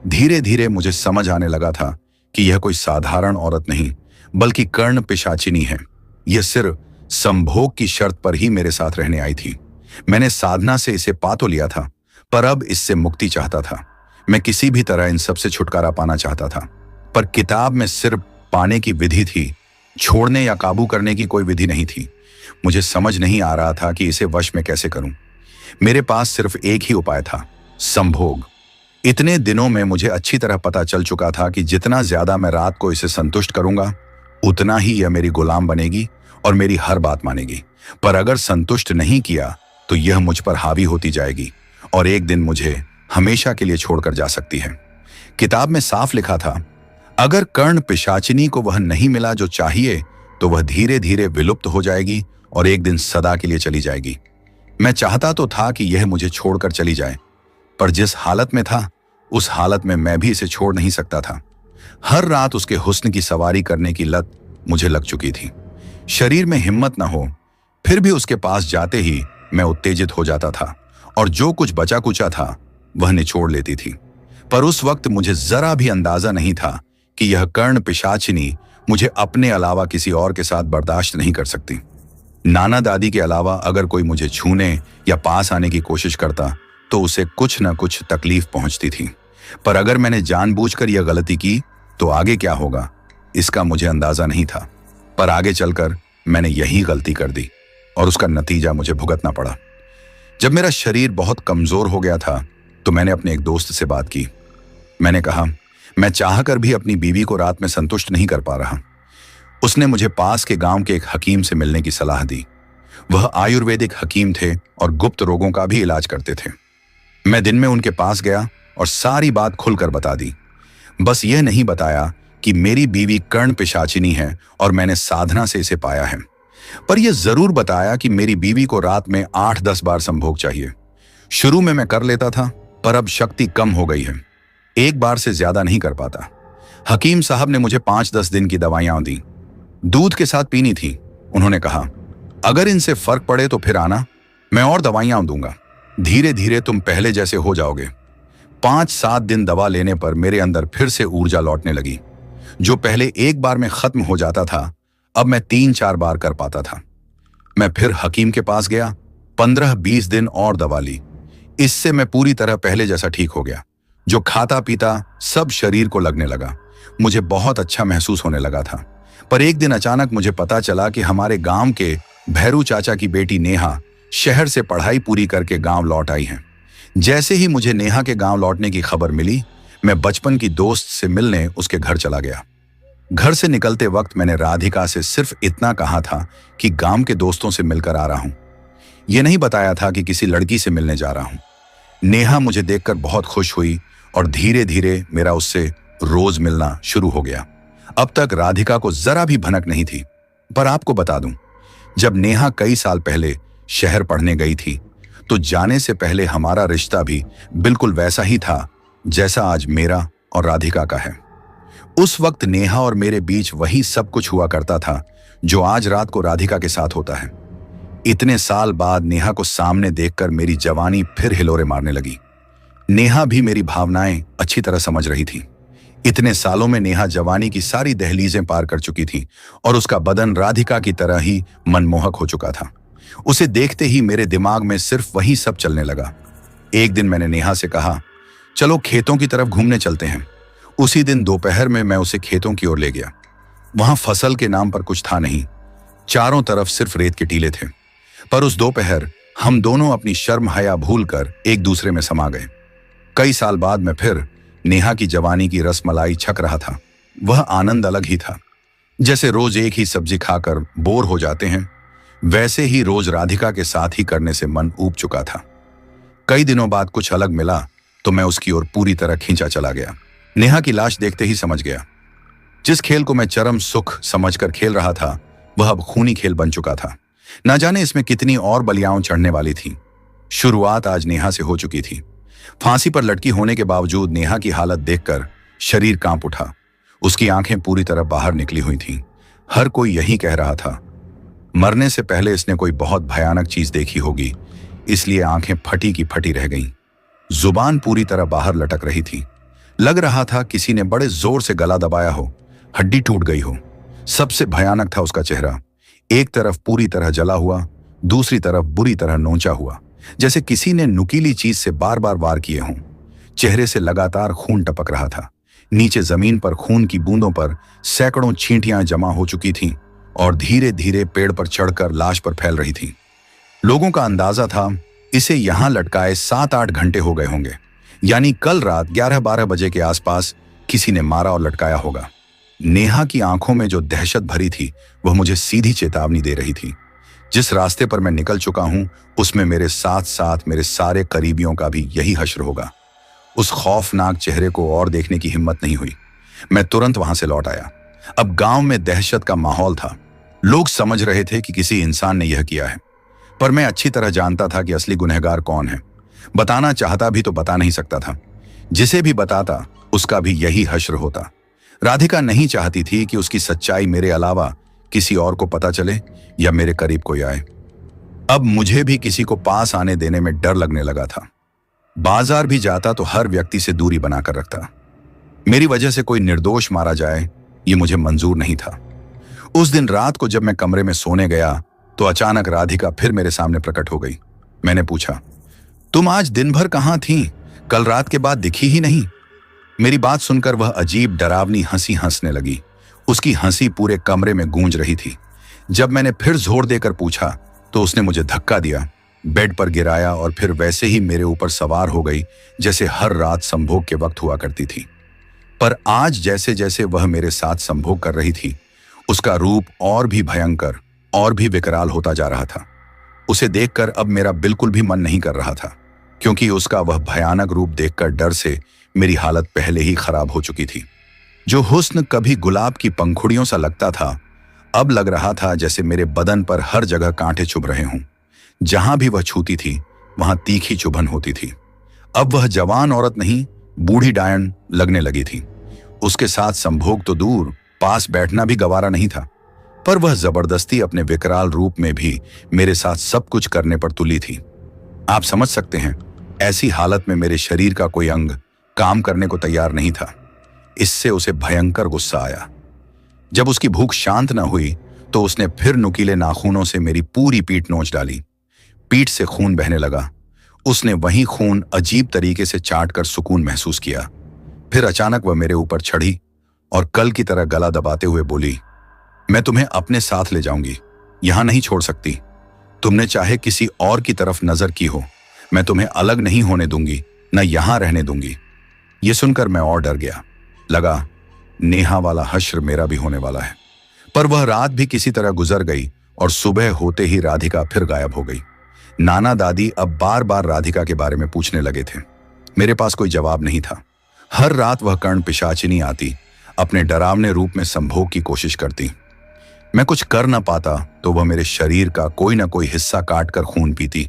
धीरे धीरे मुझे समझ आने लगा था कि यह कोई साधारण औरत नहीं, बल्कि कर्ण पिशाचिनी है। यह सिर्फ संभोग की शर्त पर ही मेरे साथ रहने आई थी। मैंने साधना से इसे पा तो लिया था, पर अब इससे मुक्ति चाहता था। मैं किसी भी तरह इन सब से छुटकारा पाना चाहता था, पर किताब में सिर्फ पाने की विधि थी, छोड़ने या काबू करने की कोई विधि नहीं थी। मुझे समझ नहीं आ रहा था कि इसे वश में कैसे करूं। मेरे पास सिर्फ एक ही उपाय था, संभोग। इतने दिनों में मुझे अच्छी तरह पता चल चुका था कि जितना ज्यादा मैं रात को इसे संतुष्ट करूंगा, उतना ही यह मेरी गुलाम बनेगी और मेरी हर बात मानेगी। पर अगर संतुष्ट नहीं किया तो यह मुझ पर हावी होती जाएगी और एक दिन मुझे हमेशा के लिए छोड़कर जा सकती है। किताब में साफ लिखा था, अगर कर्ण पिशाचिनी को वह नहीं मिला जो चाहिए, तो वह धीरे धीरे विलुप्त हो जाएगी और एक दिन सदा के लिए चली जाएगी। मैं चाहता तो था कि यह मुझे छोड़कर चली जाए, पर जिस हालत में था, उस हालत में मैं भी इसे छोड़ नहीं सकता था। हर रात उसके हुस्न की सवारी करने की लत मुझे लग चुकी थी। शरीर में हिम्मत न हो, फिर भी उसके पास जाते ही मैं उत्तेजित हो जाता था और जो कुछ बचा कुचा था वह निचोड़ लेती थी। पर उस वक्त मुझे जरा भी अंदाजा नहीं था कि यह कर्ण पिशाचिनी मुझे अपने अलावा किसी और के साथ बर्दाश्त नहीं कर सकती। नाना दादी के अलावा अगर कोई मुझे छूने या पास आने की कोशिश करता तो उसे कुछ न कुछ तकलीफ पहुंचती थी। पर अगर मैंने जानबूझकर यह गलती की तो आगे क्या होगा, इसका मुझे अंदाजा नहीं था। पर आगे चलकर मैंने यही गलती कर दी और उसका नतीजा मुझे भुगतना पड़ा। जब मेरा शरीर बहुत कमजोर हो गया था तो मैंने अपने एक दोस्त से बात की। मैंने कहा, मैं चाहकर भी अपनी बीवी को रात में संतुष्ट नहीं कर पा रहा। उसने मुझे पास के गांव के एक हकीम से मिलने की सलाह दी। वह आयुर्वेदिक हकीम थे और गुप्त रोगों का भी इलाज करते थे। मैं दिन में उनके पास गया और सारी बात खुलकर बता दी। बस यह नहीं बताया कि मेरी बीवी कर्ण पिशाचिनी है और मैंने साधना से इसे पाया है, पर यह जरूर बताया कि मेरी बीवी को रात में 8-10 बार संभोग चाहिए। शुरू में मैं कर लेता था, पर अब शक्ति कम हो गई है, एक बार से ज्यादा नहीं कर पाता। हकीम साहब ने मुझे 5-10 दिन की दवाइयां दी, दूध के साथ पीनी थी। उन्होंने कहा, अगर इनसे फर्क पड़े तो फिर आना, मैं और दवाइयां दूंगा। धीरे धीरे तुम पहले जैसे हो जाओगे। 5-7 दिन दवा लेने पर मेरे अंदर फिर से ऊर्जा लौटने लगी। जो पहले एक बार में खत्म हो जाता था, अब मैं 3-4 बार कर पाता था। मैं फिर हकीम के पास गया, 15-20 दिन और दवा ली। इससे मैं पूरी तरह पहले जैसा ठीक हो गया। जो खाता पीता सब शरीर को लगने लगा। मुझे बहुत अच्छा महसूस होने लगा था। पर एक दिन अचानक मुझे पता चला कि हमारे गांव के भैरू चाचा की बेटी नेहा शहर से पढ़ाई पूरी करके गांव लौट आई है। जैसे ही मुझे नेहा के गांव लौटने की खबर मिली, मैं बचपन की दोस्त से मिलने उसके घर चला गया। घर से निकलते वक्त मैंने राधिका से सिर्फ इतना कहा था कि गांव के दोस्तों से मिलकर आ रहा हूं। यह नहीं बताया था कि किसी लड़की से मिलने जा रहा हूं। नेहा मुझे देखकर बहुत खुश हुई और धीरे धीरे मेरा उससे रोज मिलना शुरू हो गया। अब तक राधिका को जरा भी भनक नहीं थी। पर आपको बता दूं, जब नेहा कई साल पहले शहर पढ़ने गई थी तो जाने से पहले हमारा रिश्ता भी बिल्कुल वैसा ही था जैसा आज मेरा और राधिका का है। उस वक्त नेहा और मेरे बीच वही सब कुछ हुआ करता था जो आज रात को राधिका के साथ होता है। इतने साल बाद नेहा को सामने देखकर मेरी जवानी फिर हिलोरे मारने लगी। नेहा भी मेरी भावनाएं अच्छी तरह समझ रही थी। इतने सालों में नेहा जवानी की सारी दहलीजें पार कर चुकी थी और उसका बदन राधिका की तरह ही मनमोहक हो चुका था। उसे देखते ही मेरे दिमाग में सिर्फ वही सब चलने लगा। एक दिन मैंने नेहा से कहा, चलो खेतों की तरफ घूमने चलते हैं। उसी दिन दोपहर में मैं उसे खेतों की ओर ले गया। वहां फसल के नाम पर कुछ था नहीं, चारों तरफ सिर्फ रेत के टीले थे। पर उस दोपहर हम दोनों अपनी शर्म हया भूलकर एक दूसरे में समा गए। कई साल बाद मैं फिर नेहा की जवानी की रसमलाई छक रहा था। वह आनंद अलग ही था। जैसे रोज एक ही सब्जी खाकर बोर हो जाते हैं, वैसे ही रोज राधिका के साथ ही करने से मन ऊब चुका था। कई दिनों बाद कुछ अलग मिला तो मैं उसकी ओर पूरी तरह खींचा चला गया। नेहा की लाश देखते ही समझ गया, जिस खेल को मैं चरम सुख समझकर खेल रहा था वह अब खूनी खेल बन चुका था। ना जाने इसमें कितनी और बलियाओं चढ़ने वाली थी। शुरुआत आज नेहा से हो चुकी थी। फांसी पर लटकी होने के बावजूद नेहा की हालत देखकर शरीर कांप उठा। उसकी आंखें पूरी तरह बाहर निकली हुई थीं। हर कोई यही कह रहा था, मरने से पहले इसने कोई बहुत भयानक चीज देखी होगी, इसलिए आंखें फटी की फटी रह गईं। जुबान पूरी तरह बाहर लटक रही थी। लग रहा था किसी ने बड़े जोर से गला दबाया हो, हड्डी टूट गई हो। सबसे भयानक था उसका चेहरा। एक तरफ पूरी तरह जला हुआ, दूसरी तरफ बुरी तरह नोचा हुआ, जैसे किसी ने नुकीली चीज से बार बार वार किए हों। चेहरे से लगातार खून टपक रहा था। नीचे जमीन पर खून की बूंदों पर सैकड़ों चींटियां जमा हो चुकी थीं और धीरे धीरे पेड़ पर चढ़कर लाश पर फैल रही थीं। लोगों का अंदाजा था इसे यहां लटकाए 7-8 घंटे हो गए होंगे, यानी कल रात 11-12 बजे के आसपास किसी ने मारा और लटकाया होगा। नेहा की आंखों में जो दहशत भरी थी वह मुझे सीधी चेतावनी दे रही थी। जिस रास्ते पर मैं निकल चुका हूं उसमें मेरे साथ साथ मेरे सारे करीबियों का भी यही हश्र होगा। उस खौफनाक चेहरे को और देखने की हिम्मत नहीं हुई। मैं तुरंत वहां से लौट आया। अब गांव में दहशत का माहौल था। लोग समझ रहे थे कि किसी इंसान ने यह किया है, पर मैं अच्छी तरह जानता था कि असली गुनहगार कौन है। बताना चाहता भी तो बता नहीं सकता था। जिसे भी बताता उसका भी यही हश्र होता। राधिका नहीं चाहती थी कि उसकी सच्चाई मेरे अलावा किसी और को पता चले या मेरे करीब कोई आए। अब मुझे भी किसी को पास आने देने में डर लगने लगा था। बाजार भी जाता तो हर व्यक्ति से दूरी बनाकर रखता। मेरी वजह से कोई निर्दोष मारा जाए ये मुझे मंजूर नहीं था। उस दिन रात को जब मैं कमरे में सोने गया तो अचानक राधिका फिर मेरे सामने प्रकट हो गई। मैंने पूछा, तुम आज दिन भर कहाँ थीं? कल रात के बाद दिखी ही नहीं। मेरी बात सुनकर वह अजीब डरावनी हंसी हंसने लगी। उसकी हंसी पूरे कमरे में गूंज रही थी। जब मैंने फिर जोर देकर पूछा तो उसने मुझे धक्का दिया, बेड पर गिराया और फिर वैसे ही मेरे ऊपर सवार हो गई जैसे हर रात संभोग के वक्त हुआ करती थी। पर आज जैसे जैसे वह मेरे साथ संभोग कर रही थी उसका रूप और भी भयंकर और भी विकराल होता जा रहा था। उसे देखकर अब मेरा बिल्कुल भी मन नहीं कर रहा था, क्योंकि उसका वह भयानक रूप देखकर डर से मेरी हालत पहले ही खराब हो चुकी थी। जो हुस्न कभी गुलाब की पंखुड़ियों सा लगता था अब लग रहा था जैसे मेरे बदन पर हर जगह कांटे चुभ रहे हों। जहां भी वह छूती थी वहां तीखी चुभन होती थी। अब वह जवान औरत नहीं, बूढ़ी डायन लगने लगी थी। उसके साथ संभोग तो दूर, पास बैठना भी गवारा नहीं था। पर वह जबरदस्ती अपने विकराल रूप में भी मेरे साथ सब कुछ करने पर तुली थी। आप समझ सकते हैं, ऐसी हालत में मेरे शरीर का कोई अंग काम करने को तैयार नहीं था। इससे उसे भयंकर गुस्सा आया। जब उसकी भूख शांत न हुई तो उसने फिर नुकीले नाखूनों से मेरी पूरी पीठ नोच डाली। पीठ से खून बहने लगा। उसने वही खून अजीब तरीके से चाट कर सुकून महसूस किया। फिर अचानक वह मेरे ऊपर चढ़ी और कल की तरह गला दबाते हुए बोली, मैं तुम्हें अपने साथ ले जाऊंगी, यहां नहीं छोड़ सकती। तुमने चाहे किसी और की तरफ नजर की हो, मैं तुम्हें अलग नहीं होने दूंगी, न यहां रहने दूंगी। यह सुनकर मैं और डर गया। लगा नेहा वाला हश्र मेरा भी होने वाला है। पर वह रात भी किसी तरह गुजर गई और सुबह होते ही राधिका फिर गायब हो गई। नाना दादी अब बार बार राधिका के बारे में पूछने लगे थे। मेरे पास कोई जवाब नहीं था। हर रात वह कर्ण पिशाचिनी आती, अपने डरावने रूप में संभोग की कोशिश करती। मैं कुछ कर न पाता तो वह मेरे शरीर का कोई न कोई हिस्सा काट कर खून पीती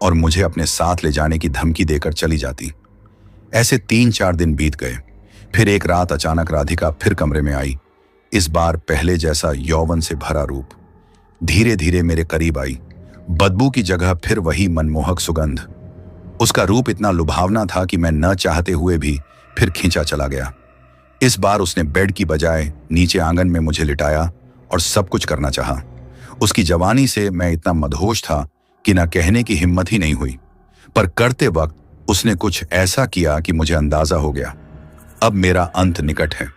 और मुझे अपने साथ ले जाने की धमकी देकर चली जाती। ऐसे 3-4 दिन बीत गए। फिर एक रात अचानक राधिका फिर कमरे में आई। इस बार पहले जैसा यौवन से भरा रूप। धीरे धीरे मेरे करीब आई। बदबू की जगह फिर वही मनमोहक सुगंध। उसका रूप इतना लुभावना था कि मैं न चाहते हुए भी फिर खींचा चला गया। इस बार उसने बेड की बजाय नीचे आंगन में मुझे लिटाया और सब कुछ करना चाहा। उसकी जवानी से मैं इतना मदहोश था कि न कहने की हिम्मत ही नहीं हुई। पर करते वक्त उसने कुछ ऐसा किया कि मुझे अंदाजा हो गया, अब मेरा अंत निकट है।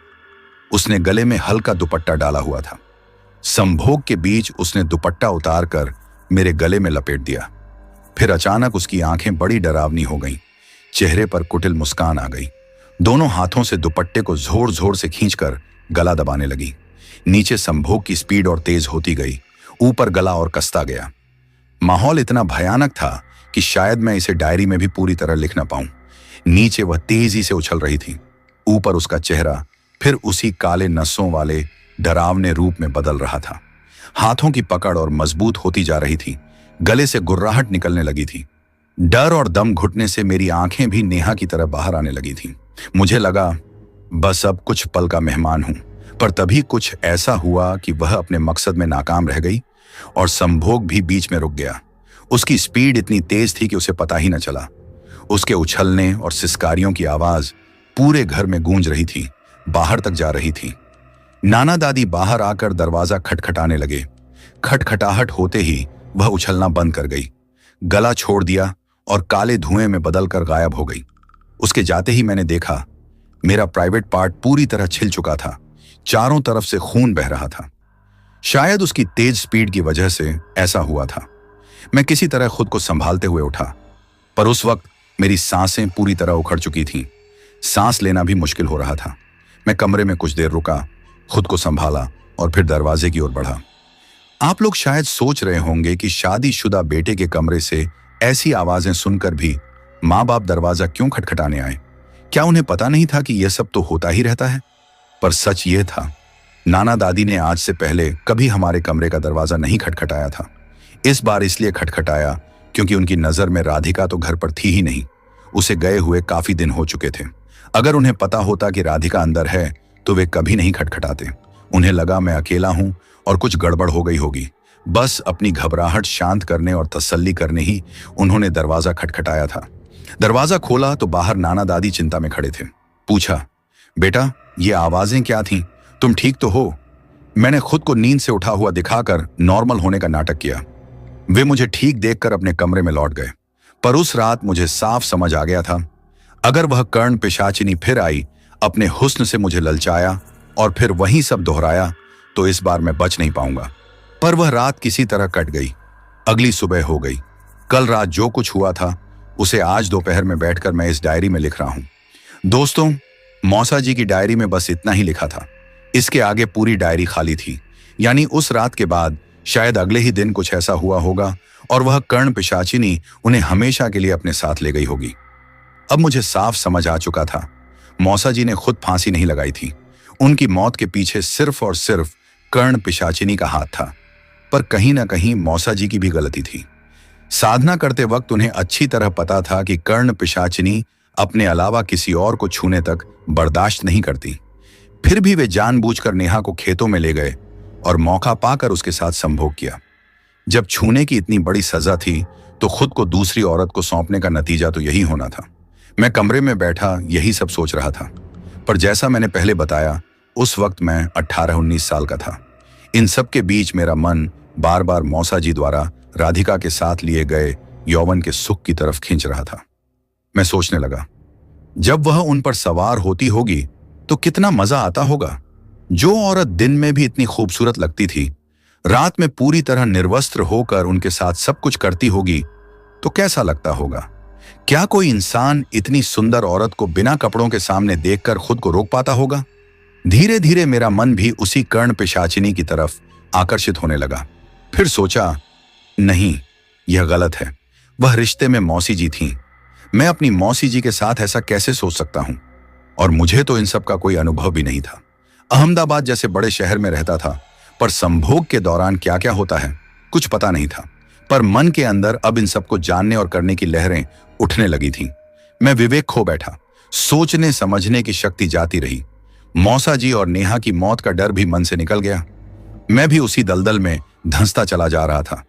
उसने गले में हल्का दुपट्टा डाला हुआ था। संभोग के बीच उसने दुपट्टा उतार कर मेरे गले में लपेट दिया। फिर अचानक उसकी आंखें बड़ी डरावनी हो गईं। चेहरे पर कुटिल मुस्कान आ गई। दोनों हाथों से दुपट्टे को जोर जोर से खींचकर गला दबाने लगी। नीचे संभोग की स्पीड और तेज होती गई, ऊपर गला और कसता गया। माहौल इतना भयानक था कि शायद मैं इसे डायरी में भी पूरी तरह लिख न पाऊं। नीचे वह तेजी से उछल रही थी, ऊपर उसका चेहरा फिर उसी काले नसों वाले डरावने रूप में बदल रहा था। हाथों की पकड़ और मजबूत होती जा रही थी। गले से गुर्राहट निकलने लगी थी। डर और दम घुटने से मेरी आंखें भी नेहा की तरफ बाहर आने लगी थीं। मुझे लगा बस अब कुछ पल का मेहमान हूं, पर तभी कुछ ऐसा हुआ कि वह अपने मकसद में नाकाम रह गई और संभोग भी बीच में रुक गया। उसकी स्पीड इतनी तेज थी कि उसे पता ही न चला। उसके उछलने और सिसकारियों की आवाज पूरे घर में गूंज रही थी, बाहर तक जा रही थी। नाना दादी बाहर आकर दरवाजा खटखटाने लगे। खटखटाहट होते ही वह उछलना बंद कर गई, गला छोड़ दिया और काले धुएं में बदलकर गायब हो गई। उसके जाते ही मैंने देखा मेरा प्राइवेट पार्ट पूरी तरह छिल चुका था, चारों तरफ से खून बह रहा था। शायद उसकी तेज स्पीड की वजह से ऐसा हुआ था। मैं किसी तरह खुद को संभालते हुए उठा, पर उस वक्त मेरी सांसें पूरी तरह उखड़ चुकी थीं। सांस लेना भी मुश्किल हो रहा था। मैं कमरे में कुछ देर रुका, खुद को संभाला और फिर दरवाजे की ओर बढ़ा। आप लोग शायद सोच रहे होंगे कि शादीशुदा बेटे के कमरे से ऐसी आवाजें सुनकर भी माँ बाप दरवाजा क्यों खटखटाने आए? क्या उन्हें पता नहीं था कि यह सब तो होता ही रहता है? पर सच ये था, नाना दादी ने आज से पहले कभी हमारे कमरे का दरवाजा नहीं खटखटाया था। इस बार इसलिए खटखटाया क्योंकि उनकी नजर में राधिका तो घर पर थी ही नहीं। उसे गए हुए काफी दिन हो चुके थे। अगर उन्हें पता होता कि राधिका अंदर है तो वे कभी नहीं खटखटाते। उन्हें लगा मैं अकेला हूं और कुछ गड़बड़ हो गई होगी। बस अपनी घबराहट शांत करने और तसल्ली करने ही उन्होंने दरवाजा खटखटाया था। दरवाजा खोला तो बाहर नाना दादी चिंता में खड़े थे। पूछा, बेटा ये आवाजें क्या थीं? तुम ठीक तो हो? मैंने खुद को नींद से उठा हुआ दिखाकर नॉर्मल होने का नाटक किया। वे मुझे ठीक देखकर अपने कमरे में लौट गए। पर उस रात मुझे साफ समझ आ गया था, अगर वह कर्ण पिशाचिनी फिर आई, अपने हुस्न से मुझे ललचाया और फिर वही सब दोहराया, तो इस बार मैं बच नहीं पाऊंगा। पर वह रात किसी तरह कट गई। अगली सुबह हो गई। कल रात जो कुछ हुआ था उसे आज दोपहर में बैठकर मैं इस डायरी में लिख रहा हूं। दोस्तों, मौसा जी की डायरी में बस इतना ही लिखा था। इसके आगे पूरी डायरी खाली थी। यानी उस रात के बाद शायद अगले ही दिन कुछ ऐसा हुआ होगा और वह कर्ण पिशाचिनी उन्हें हमेशा के लिए अपने साथ ले गई होगी। अब मुझे साफ समझ आ चुका था, मौसा जी ने खुद फांसी नहीं लगाई थी। उनकी मौत के पीछे सिर्फ और सिर्फ कर्ण पिशाचिनी का हाथ था। पर कहीं ना कहीं मौसा जी की भी गलती थी। साधना करते वक्त उन्हें अच्छी तरह पता था कि कर्ण पिशाचिनी अपने अलावा किसी और को छूने तक बर्दाश्त नहीं करती। फिर भी वे जानबूझकर नेहा को खेतों में ले गए और मौका पाकर उसके साथ संभोग किया। जब छूने की इतनी बड़ी सजा थी तो खुद को दूसरी औरत को सौंपने का नतीजा तो यही होना था। मैं कमरे में बैठा यही सब सोच रहा था। पर जैसा मैंने पहले बताया, उस वक्त मैं 18-19 साल का था। इन सब के बीच मेरा मन बार बार मौसा जी द्वारा राधिका के साथ लिए गए यौवन के सुख की तरफ खींच रहा था। मैं सोचने लगा, जब वह उन पर सवार होती होगी तो कितना मजा आता होगा। जो औरत दिन में भी इतनी खूबसूरत लगती थी, रात में पूरी तरह निर्वस्त्र होकर उनके साथ सब कुछ करती होगी तो कैसा लगता होगा। क्या कोई इंसान इतनी सुंदर औरत को बिना कपड़ों के सामने देखकर खुद को रोक पाता होगा? धीरे धीरे मेरा मन भी उसी कर्ण पिशाचिनी की तरफ आकर्षित होने लगा। फिर सोचा, नहीं, यह गलत है। वह रिश्ते में मौसी जी थीं। मैं अपनी मौसी जी के साथ ऐसा कैसे सोच सकता हूं? और मुझे तो इन सब का कोई अनुभव भी नहीं था। अहमदाबाद जैसे बड़े शहर में रहता था, पर संभोग के दौरान क्या क्या होता है कुछ पता नहीं था। पर मन के अंदर अब इन सबको जानने और करने की लहरें उठने लगी थीं। मैं विवेक खो बैठा। सोचने समझने की शक्ति जाती रही। मौसा जी और नेहा की मौत का डर भी मन से निकल गया। मैं भी उसी दलदल में धंसता चला जा रहा था।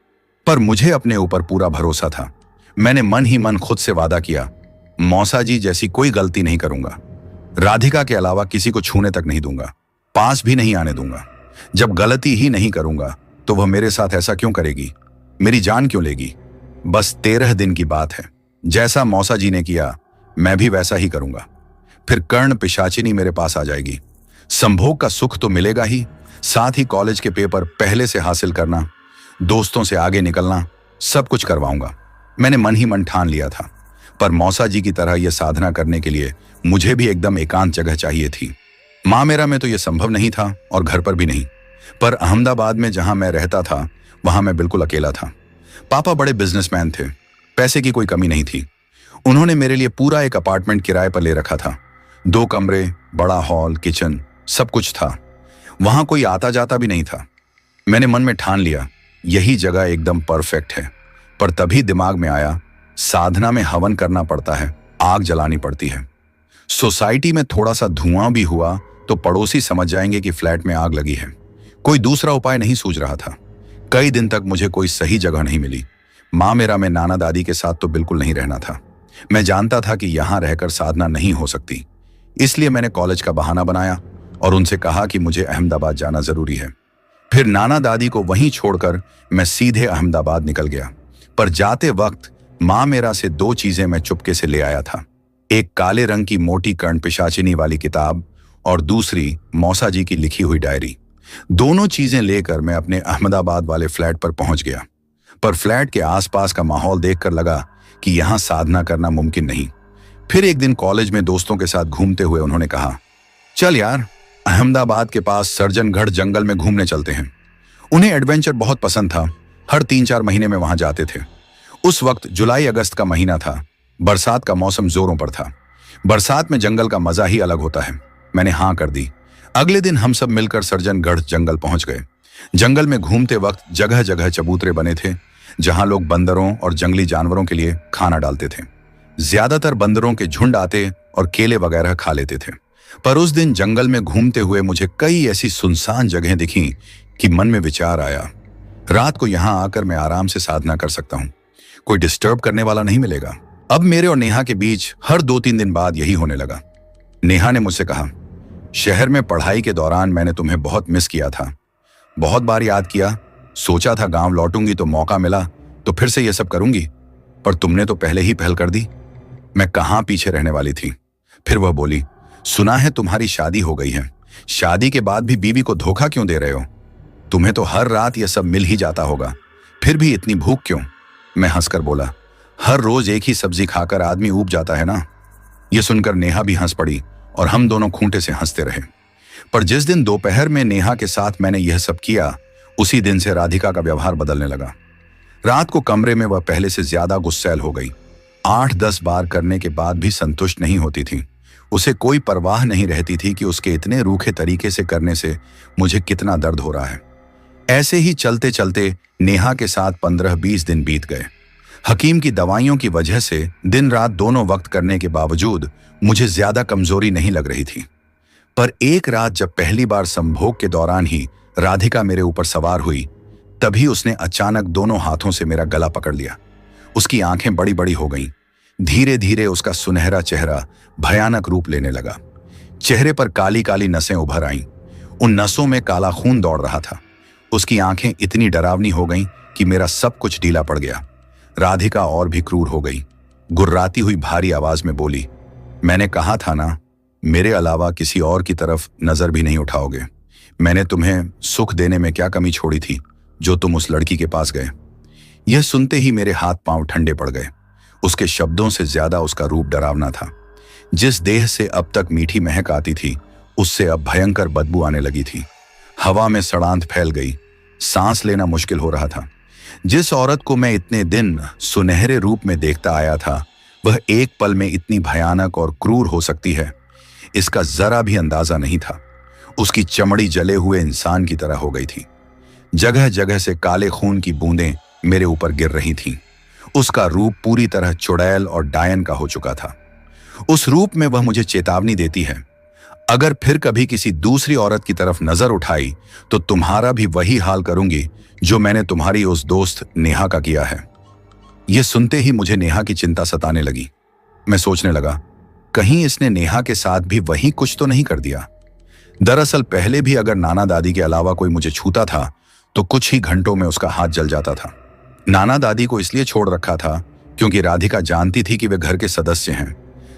पर मुझे अपने ऊपर पूरा भरोसा था। मैंने मन ही मन खुद से वादा किया, मौसा जी जैसी कोई गलती नहीं करूंगा। राधिका के अलावा किसी को छूने तक नहीं दूंगा, पास भी नहीं आने दूंगा। जब गलती ही नहीं करूंगा तो वह मेरे साथ ऐसा क्यों करेगी? मेरी जान क्यों लेगी? बस 13 दिन की बात है। जैसा मौसा जी ने किया मैं भी वैसा ही करूंगा। फिर कर्ण पिशाचिनी मेरे पास आ जाएगी। संभोग का सुख तो मिलेगा ही, साथ ही कॉलेज के पेपर पहले से हासिल करना, दोस्तों से आगे निकलना, सब कुछ करवाऊंगा। मैंने मन ही मन ठान लिया था। पर मौसा जी की तरह यह साधना करने के लिए मुझे भी एकदम एकांत जगह चाहिए थी। माँ मेरा में तो यह संभव नहीं था और घर पर भी नहीं। पर अहमदाबाद में जहां मैं रहता था वहां मैं बिल्कुल अकेला था। पापा बड़े बिजनेसमैन थे, पैसे की कोई कमी नहीं थी। उन्होंने मेरे लिए पूरा एक अपार्टमेंट किराए पर ले रखा था। 2 कमरे, बड़ा हॉल, किचन, सब कुछ था। वहां कोई आता जाता भी नहीं था। मैंने मन में ठान लिया यही जगह एकदम परफेक्ट है। पर तभी दिमाग में आया, साधना में हवन करना पड़ता है, आग जलानी पड़ती है। सोसाइटी में थोड़ा सा धुआं भी हुआ तो पड़ोसी समझ जाएंगे कि फ्लैट में आग लगी है। कोई दूसरा उपाय नहीं सूझ रहा था। कई दिन तक मुझे कोई सही जगह नहीं मिली। माँ मेरा मैं नाना दादी के साथ तो बिल्कुल नहीं रहना था। मैं जानता था कि यहां रहकर साधना नहीं हो सकती। इसलिए मैंने कॉलेज का बहाना बनाया और उनसे कहा कि मुझे अहमदाबाद जाना जरूरी है। फिर नाना दादी को वहीं छोड़कर मैं सीधे अहमदाबाद निकल गया। पर जाते वक्त माँ मेरा से 2 चीजें मैं चुपके से ले आया था। एक काले रंग की मोटी कर्ण पिशाचिनी वाली किताब और दूसरी मौसा जी की लिखी हुई डायरी। दोनों चीजें लेकर मैं अपने अहमदाबाद वाले फ्लैट पर पहुंच गया। पर फ्लैट के आसपास का माहौल देखकर लगा कि यहां साधना करना मुमकिन नहीं। फिर एक दिन कॉलेज में दोस्तों के साथ घूमते हुए उन्होंने कहा, चल यार, अहमदाबाद के पास सर्जनगढ़ जंगल में घूमने चलते हैं। उन्हें एडवेंचर बहुत पसंद था। हर 3-4 महीने में वहां जाते थे। उस वक्त जुलाई अगस्त का महीना था। बरसात का मौसम जोरों पर था। बरसात में जंगल का मजा ही अलग होता है। मैंने हाँ कर दी। अगले दिन हम सब मिलकर सर्जनगढ़ जंगल पहुंच गए। जंगल में घूमते वक्त जगह जगह चबूतरे बने थे जहां लोग बंदरों और जंगली जानवरों के लिए खाना डालते थे। ज्यादातर बंदरों के झुंड आते और केले वगैरह खा लेते थे। पर उस दिन जंगल में घूमते हुए मुझे कई ऐसी सुनसान जगहें दिखीं कि मन में विचार आया, रात को यहां आकर मैं आराम से साधना कर सकता हूं। कोई डिस्टर्ब करने वाला नहीं मिलेगा। अब मेरे और नेहा के बीच हर 2-3 दिन बाद यही होने लगा। नेहा ने मुझसे कहा, शहर में पढ़ाई के दौरान मैंने तुम्हें बहुत मिस किया था। बहुत बार याद किया। सोचा था गांव लौटूंगी तो मौका मिला तो फिर से ये सब करूंगी, पर तुमने तो पहले ही पहल कर दी। मैं कहां पीछे रहने वाली थी। फिर वह बोली, सुना है तुम्हारी शादी हो गई है। शादी के बाद भी बीवी को धोखा क्यों दे रहे हो? तुम्हें तो हर रात यह सब मिल ही जाता होगा, फिर भी इतनी भूख क्यों? मैं हंसकर बोला, हर रोज एक ही सब्जी खाकर आदमी ऊब जाता है ना। यह सुनकर नेहा भी हंस पड़ी और हम दोनों खूंटे से हंसते रहे। पर जिस दिन दोपहर में नेहा के साथ मैंने यह सब किया, उसी दिन से राधिका का व्यवहार बदलने लगा। रात को कमरे में वह पहले से ज्यादा गुस्सैल हो गई। 8-10 बार करने के बाद भी संतुष्ट नहीं होती थी। उसे कोई परवाह नहीं रहती थी कि उसके इतने रूखे तरीके से करने से मुझे कितना दर्द हो रहा है। ऐसे ही चलते चलते नेहा के साथ 15-20 दिन बीत गए। हकीम की दवाइयों की वजह से दिन रात दोनों वक्त करने के बावजूद मुझे ज्यादा कमजोरी नहीं लग रही थी। पर एक रात जब पहली बार संभोग के दौरान ही राधिका मेरे ऊपर सवार हुई, तभी उसने अचानक दोनों हाथों से मेरा गला पकड़ लिया। उसकी आंखें बड़ी बड़ी हो गईं। धीरे धीरे उसका सुनहरा चेहरा भयानक रूप लेने लगा। चेहरे पर काली काली नसें उभर आईं। उन नसों में काला खून दौड़ रहा था। उसकी आंखें इतनी डरावनी हो गईं कि मेरा सब कुछ ढीला पड़ गया। राधिका और भी क्रूर हो गई। गुर्राती हुई भारी आवाज में बोली, मैंने कहा था ना, मेरे अलावा किसी और की तरफ नजर भी नहीं उठाओगे। मैंने तुम्हें सुख देने में क्या कमी छोड़ी थी जो तुम उस लड़की के पास गए? यह सुनते ही मेरे हाथ पांव ठंडे पड़ गए। उसके शब्दों से ज्यादा उसका रूप डरावना था। जिस देह से अब तक मीठी महक आती थी, उससे अब भयंकर बदबू आने लगी थी। हवा में सड़ांत फैल गई। सांस लेना मुश्किल हो रहा था। जिस औरत को मैं इतने दिन सुनहरे रूप में देखता आया था, वह एक पल में इतनी भयानक और क्रूर हो सकती है, इसका जरा भी अंदाजा नहीं था। उसकी चमड़ी जले हुए इंसान की तरह हो गई थी। जगह जगह से काले खून की बूंदें मेरे ऊपर गिर रही थीं। उसका रूप पूरी तरह चुड़ैल और डायन का हो चुका था। उस रूप में वह मुझे चेतावनी देती है, अगर फिर कभी किसी दूसरी औरत की तरफ नजर उठाई तो तुम्हारा भी वही हाल करूंगी जो मैंने तुम्हारी उस दोस्त नेहा का किया है। यह सुनते ही मुझे नेहा की चिंता सताने लगी। मैं सोचने लगा, कहीं इसने नेहा के साथ भी वही कुछ तो नहीं कर दिया। दरअसल पहले भी अगर नाना दादी के अलावा कोई मुझे छूता था तो कुछ ही घंटों में उसका हाथ जल जाता था। नाना दादी को इसलिए छोड़ रखा था क्योंकि राधिका जानती थी कि वे घर के सदस्य हैं,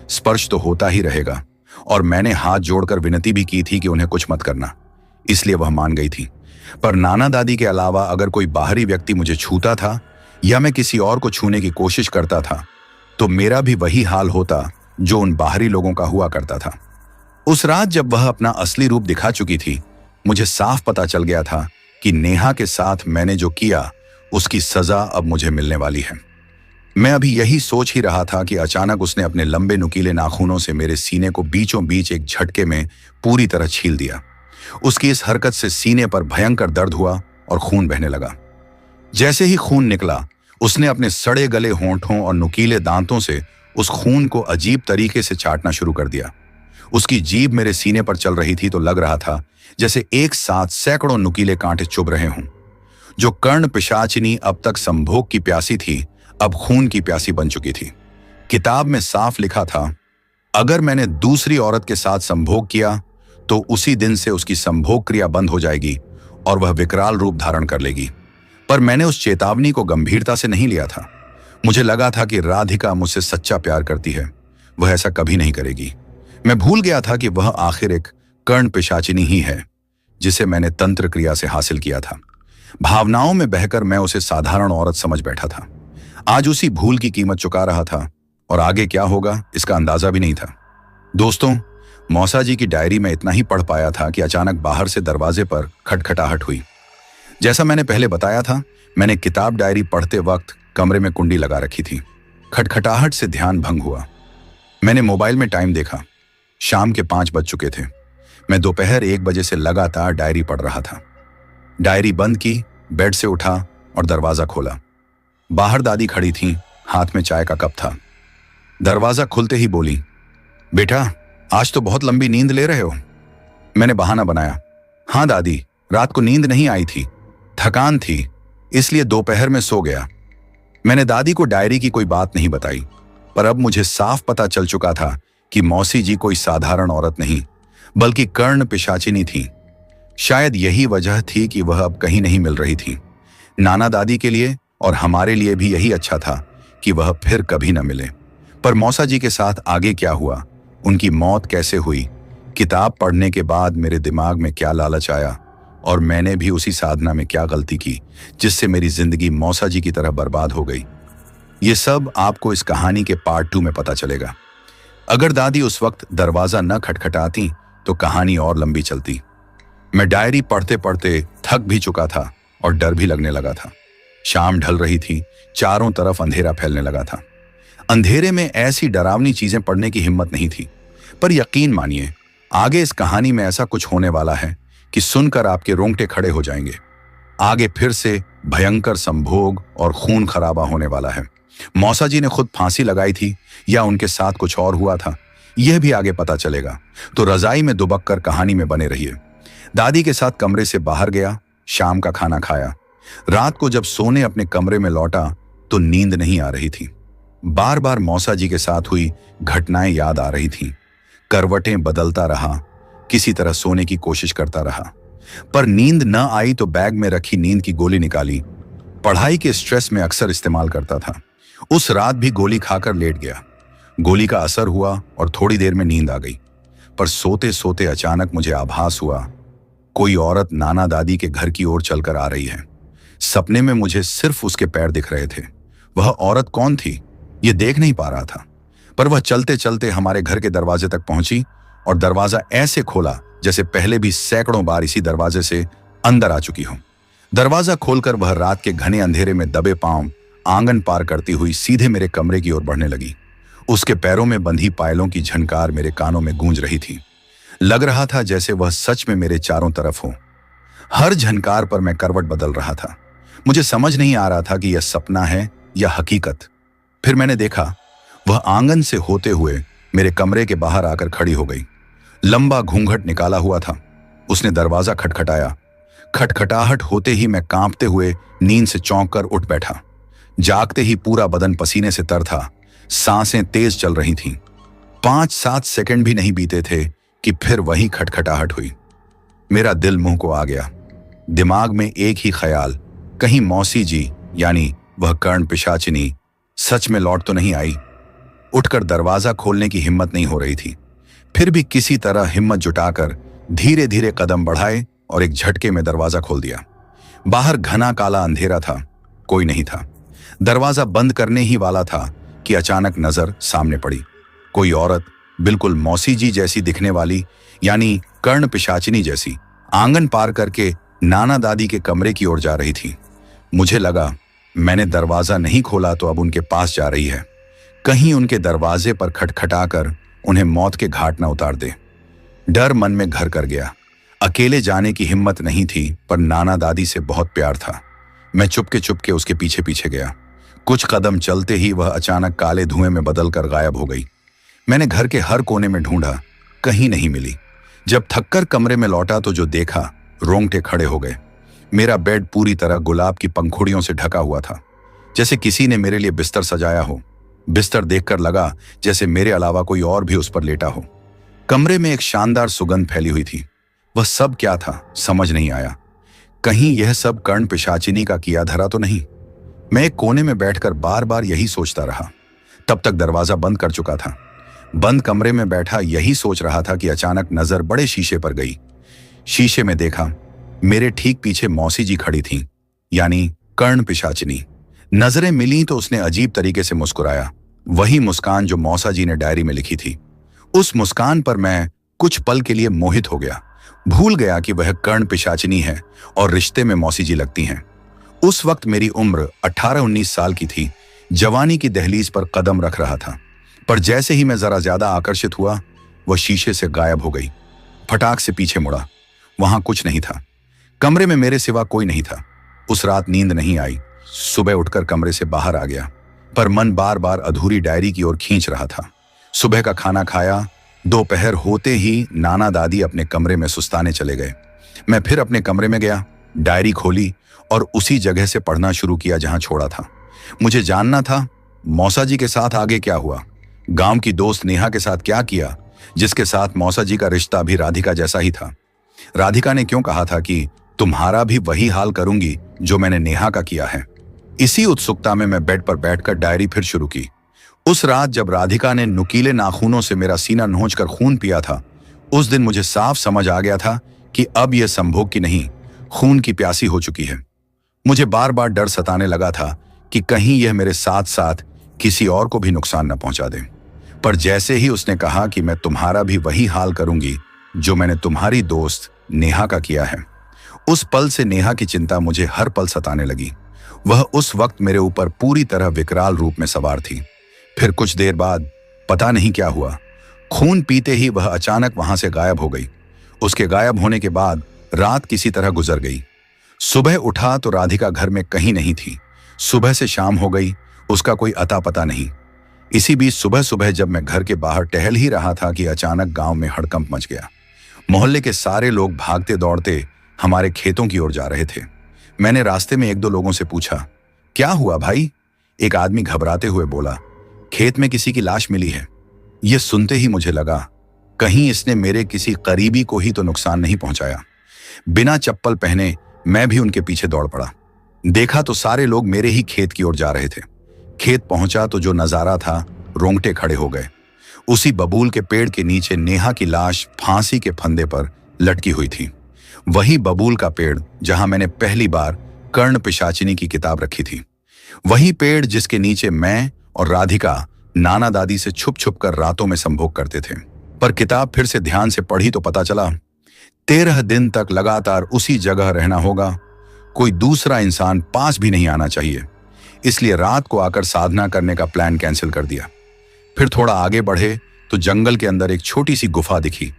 स्पर्श तो होता ही रहेगा, और मैंने हाथ जोड़कर विनती भी की थी कि उन्हें कुछ मत करना, इसलिए वह मान गई थी। पर नाना दादी के अलावा अगर कोई बाहरी व्यक्ति मुझे छूता था या मैं किसी और को छूने की कोशिश करता था तो मेरा भी वही हाल होता जो उन बाहरी लोगों का हुआ करता था। उस रात जब वह अपना असली रूप दिखा चुकी थी, मुझे साफ पता चल गया था कि नेहा के साथ मैंने जो किया उसकी सजा अब मुझे मिलने वाली है। मैं अभी यही सोच ही रहा था कि अचानक उसने अपने लंबे नुकीले नाखूनों से मेरे सीने को बीचों बीच एक झटके में पूरी तरह छील दिया। उसकी इस हरकत से सीने पर भयंकर दर्द हुआ और खून बहने लगा। जैसे ही खून निकला, उसने अपने सड़े गले होंठों और नुकीले दांतों से उस खून को अजीब तरीके से चाटना शुरू कर दिया। उसकी जीभ मेरे सीने पर चल रही थी तो लग रहा था जैसे एक साथ सैकड़ों नुकीले कांटे चुभ रहे हों। जो कर्ण पिशाचिनी अब तक संभोग की प्यासी थी, अब खून की प्यासी बन चुकी थी। किताब में साफ लिखा था, अगर मैंने दूसरी औरत के साथ संभोग किया तो उसी दिन से उसकी संभोग क्रिया बंद हो जाएगी और वह विकराल रूप धारण कर लेगी। पर मैंने उस चेतावनी को गंभीरता से नहीं लिया था। मुझे लगा था कि राधिका मुझसे सच्चा प्यार करती है, वह ऐसा कभी नहीं करेगी। मैं भूल गया था कि वह आखिर एक कर्ण पिशाचिनी ही है जिसे मैंने तंत्र क्रिया से हासिल किया था। भावनाओं में बहकर मैं उसे साधारण औरत समझ बैठा था। आज उसी भूल की कीमत चुका रहा था और आगे क्या होगा इसका अंदाजा भी नहीं था। दोस्तों, मौसा जी की डायरी में इतना ही पढ़ पाया था कि अचानक बाहर से दरवाजे पर खटखटाहट हुई। जैसा मैंने पहले बताया था, मैंने किताब डायरी पढ़ते वक्त कमरे में कुंडी लगा रखी थी। खटखटाहट से ध्यान भंग हुआ। मैंने मोबाइल में टाइम देखा। शाम के 5 बज चुके थे। मैं दोपहर 1 बजे से लगातार डायरी पढ़ रहा था। डायरी बंद की, बेड से उठा और दरवाजा खोला। बाहर दादी खड़ी थीं, हाथ में चाय का कप था। दरवाजा खुलते ही बोली, बेटा आज तो बहुत लंबी नींद ले रहे हो। मैंने बहाना बनाया, हाँ दादी, रात को नींद नहीं आई थी, थकान थी, इसलिए दोपहर में सो गया। मैंने दादी को डायरी की कोई बात नहीं बताई, पर अब मुझे साफ पता चल चुका था कि मौसी जी कोई साधारण औरत नहीं बल्कि कर्ण पिशाचिनी थी। शायद यही वजह थी कि वह अब कहीं नहीं मिल रही थी। नाना दादी के लिए और हमारे लिए भी यही अच्छा था कि वह फिर कभी न मिले। पर मौसा जी के साथ आगे क्या हुआ, उनकी मौत कैसे हुई, किताब पढ़ने के बाद मेरे दिमाग में क्या लालच आया और मैंने भी उसी साधना में क्या गलती की जिससे मेरी जिंदगी मौसा जी की तरह बर्बाद हो गई, ये सब आपको इस कहानी के पार्ट 2 में पता चलेगा। अगर दादी उस वक्त दरवाजा न खटखटाती तो कहानी और लंबी चलती। मैं डायरी पढ़ते पढ़ते थक भी चुका था और डर भी लगने लगा था। शाम ढल रही थी, चारों तरफ अंधेरा फैलने लगा था। अंधेरे में ऐसी डरावनी चीजें पढ़ने की हिम्मत नहीं थी, पर यकीन मानिए आगे इस कहानी में ऐसा कुछ होने वाला है कि सुनकर आपके रोंगटे खड़े हो जाएंगे। आगे फिर से भयंकर संभोग और खून खराबा होने वाला है। मौसा जी ने खुद फांसी लगाई थी या उनके साथ कुछ और हुआ था, यह भी आगे पता चलेगा। तो रजाई में दुबक कर कहानी में बने रहिए। दादी के साथ कमरे से बाहर गया, शाम का खाना खाया। रात को जब सोने अपने कमरे में लौटा तो नींद नहीं आ रही थी। बार बार मौसा जी के साथ हुई घटनाएं याद आ रही थीं। करवटें बदलता रहा, किसी तरह सोने की कोशिश करता रहा, पर नींद न आई तो बैग में रखी नींद की गोली निकाली। पढ़ाई के स्ट्रेस में अक्सर इस्तेमाल करता था। उस रात भी गोली खाकर लेट गया। गोली का असर हुआ और थोड़ी देर में नींद आ गई, पर सोते सोते अचानक मुझे आभास हुआ कोई औरत नाना दादी के घर की ओर चलकर आ रही है। सपने में मुझे सिर्फ उसके पैर दिख रहे थे। वह औरत कौन थी ये देख नहीं पा रहा था, पर वह चलते चलते हमारे घर के दरवाजे तक पहुंची और दरवाजा ऐसे खोला जैसे पहले भी सैकड़ों बार इसी दरवाजे से अंदर आ चुकी हो। दरवाजा खोलकर वह रात के घने अंधेरे में दबे पांव आंगन पार करती हुई सीधे मेरे कमरे की ओर बढ़ने लगी। उसके पैरों में बंधी पायलों की झनकार मेरे कानों में गूंज रही थी। लग रहा था जैसे वह सच में मेरे चारों तरफ हो। हर झनकार पर मैं करवट बदल रहा था। मुझे समझ नहीं आ रहा था कि यह सपना है या हकीकत। फिर मैंने देखा वह आंगन से होते हुए मेरे कमरे के बाहर आकर खड़ी हो गई। लंबा घूंघट निकाला हुआ था। उसने दरवाजा खटखटाया। खटखटाहट होते ही मैं कांपते हुए नींद से चौंक कर उठ बैठा। जागते ही पूरा बदन पसीने से तर था, सांसें तेज चल रही थीं। 5-7 सेकंड भी नहीं बीते थे कि फिर वही खटखटाहट हुई। मेरा दिल मुंह को आ गया। दिमाग में एक ही ख्याल, कहीं मौसी जी यानी वह कर्ण पिशाचिनी सच में लौट तो नहीं आई। उठकर दरवाजा खोलने की हिम्मत नहीं हो रही थी। फिर भी किसी तरह हिम्मत जुटाकर धीरे धीरे कदम बढ़ाए और एक झटके में दरवाजा खोल दिया। बाहर घना काला अंधेरा था, कोई नहीं था। दरवाजा बंद करने ही वाला था कि अचानक नजर सामने पड़ी। कोई औरत, बिल्कुल मौसी जी जैसी दिखने वाली, यानी कर्ण पिशाचिनी जैसी, आंगन पार करके नाना दादी के कमरे की ओर जा रही थी। मुझे लगा मैंने दरवाजा नहीं खोला तो अब उनके पास जा रही है। कहीं उनके दरवाजे पर खटखटाकर उन्हें मौत के घाट न उतार दे। डर मन में घर कर गया। अकेले जाने की हिम्मत नहीं थी, पर नाना दादी से बहुत प्यार था। मैं चुपके चुपके उसके पीछे पीछे गया। कुछ कदम चलते ही वह अचानक काले धुएं में बदल कर गायब हो गई। मैंने घर के हर कोने में ढूंढा, कहीं नहीं मिली। जब थककर कमरे में लौटा तो जो देखा, रोंगटे खड़े हो गए। मेरा बेड पूरी तरह गुलाब की पंखुड़ियों से ढका हुआ था, जैसे किसी ने मेरे लिए बिस्तर सजाया हो। बिस्तर देखकर लगा जैसे मेरे अलावा कोई और भी उस पर लेटा हो। कमरे में एक शानदार सुगंध फैली हुई थी। वह सब क्या था समझ नहीं आया। कहीं यह सब कर्ण पिशाचिनी का किया धरा तो नहीं। मैं एक कोने में बैठकर बार बार यही सोचता रहा। तब तक दरवाजा बंद कर चुका था। बंद कमरे में बैठा यही सोच रहा था कि अचानक नजर बड़े शीशे पर गई। शीशे में देखा, मेरे ठीक पीछे मौसी जी खड़ी थीं, यानी कर्ण पिशाचिनी। नजरें मिली तो उसने अजीब तरीके से मुस्कुराया, वही मुस्कान जो मौसा जी ने डायरी में लिखी थी। उस मुस्कान पर मैं कुछ पल के लिए मोहित हो गया। भूल गया कि वह कर्ण पिशाचिनी है और रिश्ते में मौसी जी लगती हैं। उस वक्त मेरी उम्र 18-19 साल की थी। जवानी की दहलीज पर कदम रख रहा था, पर जैसे ही मैं जरा ज्यादा आकर्षित हुआ, वह शीशे से गायब हो गई। फटाक से पीछे मुड़ा, वहां कुछ नहीं था। कमरे में मेरे सिवा कोई नहीं था। उस रात नींद नहीं आई। सुबह उठकर कमरे से बाहर आ गया, पर मन बार बार अधूरी डायरी की ओर खींच रहा था। सुबह का खाना खाया। दोपहर होते ही नाना दादी अपने कमरे में सुस्ताने चले गए। मैं फिर अपने कमरे में गया, डायरी खोली और उसी जगह से पढ़ना शुरू किया जहां छोड़ा था। मुझे जानना था मौसा जी के साथ आगे क्या हुआ, गांव की दोस्त नेहा के साथ क्या किया, जिसके साथ मौसा जी का रिश्ता भी राधिका जैसा ही था। राधिका ने क्यों कहा था कि तुम्हारा भी वही हाल करूंगी जो मैंने नेहा का किया है। इसी उत्सुकता में मैं बेड पर बैठकर डायरी फिर शुरू की। उस रात जब राधिका ने नुकीले नाखूनों से मेरा सीना नोचकर खून पिया था, उस दिन मुझे साफ समझ आ गया था कि अब यह संभोग की नहीं, खून की प्यासी हो चुकी है। मुझे बार बार डर सताने लगा था कि कहीं यह मेरे साथ साथ किसी और को भी नुकसान न पहुंचा दे। पर जैसे ही उसने कहा कि मैं तुम्हारा भी वही हाल करूंगी जो मैंने तुम्हारी दोस्त नेहा का किया है, उस पल से नेहा की चिंता मुझे हर पल सताने लगी। वह उस वक्त मेरे ऊपर पूरी तरह विकराल रूप में सवार थी। फिर कुछ देर बाद पता नहीं क्या हुआ, खून पीते ही वह अचानक वहां से गायब हो गई। उसके गायब होने के बाद रात किसी तरह गुजर गई। सुबह उठा तो राधिका घर में कहीं नहीं थी। सुबह से शाम हो गई, उसका कोई अता पता नहीं। इसी बीच सुबह सुबह जब मैं घर के बाहर टहल ही रहा था कि अचानक गांव में हड़कंप मच गया। मोहल्ले के सारे लोग भागते दौड़ते हमारे खेतों की ओर जा रहे थे। मैंने रास्ते में एक दो लोगों से पूछा, क्या हुआ भाई? एक आदमी घबराते हुए बोला, खेत में किसी की लाश मिली है। यह सुनते ही मुझे लगा कहीं इसने मेरे किसी करीबी को ही तो नुकसान नहीं पहुंचाया। बिना चप्पल पहने मैं भी उनके पीछे दौड़ पड़ा। देखा तो सारे लोग मेरे ही खेत की ओर जा रहे थे। खेत पहुंचा तो जो नजारा था, रोंगटे खड़े हो गए। उसी बबूल के पेड़ के नीचे नेहा की लाश फांसी के फंदे पर लटकी हुई थी। वही बबूल का पेड़ जहां मैंने पहली बार कर्ण पिशाचिनी की किताब रखी थी। वही पेड़ जिसके नीचे मैं और राधिका नाना दादी से छुप छुप कर रातों में संभोग करते थे। पर किताब फिर से ध्यान से पढ़ी तो पता चला 13 दिन तक लगातार उसी जगह रहना होगा। कोई दूसरा इंसान पास भी नहीं आना चाहिए। इसलिए रात को आकर साधना करने का प्लान कैंसिल कर दिया। फिर थोड़ा आगे बढ़े तो जंगल के अंदर एक छोटी सी गुफा दिखी,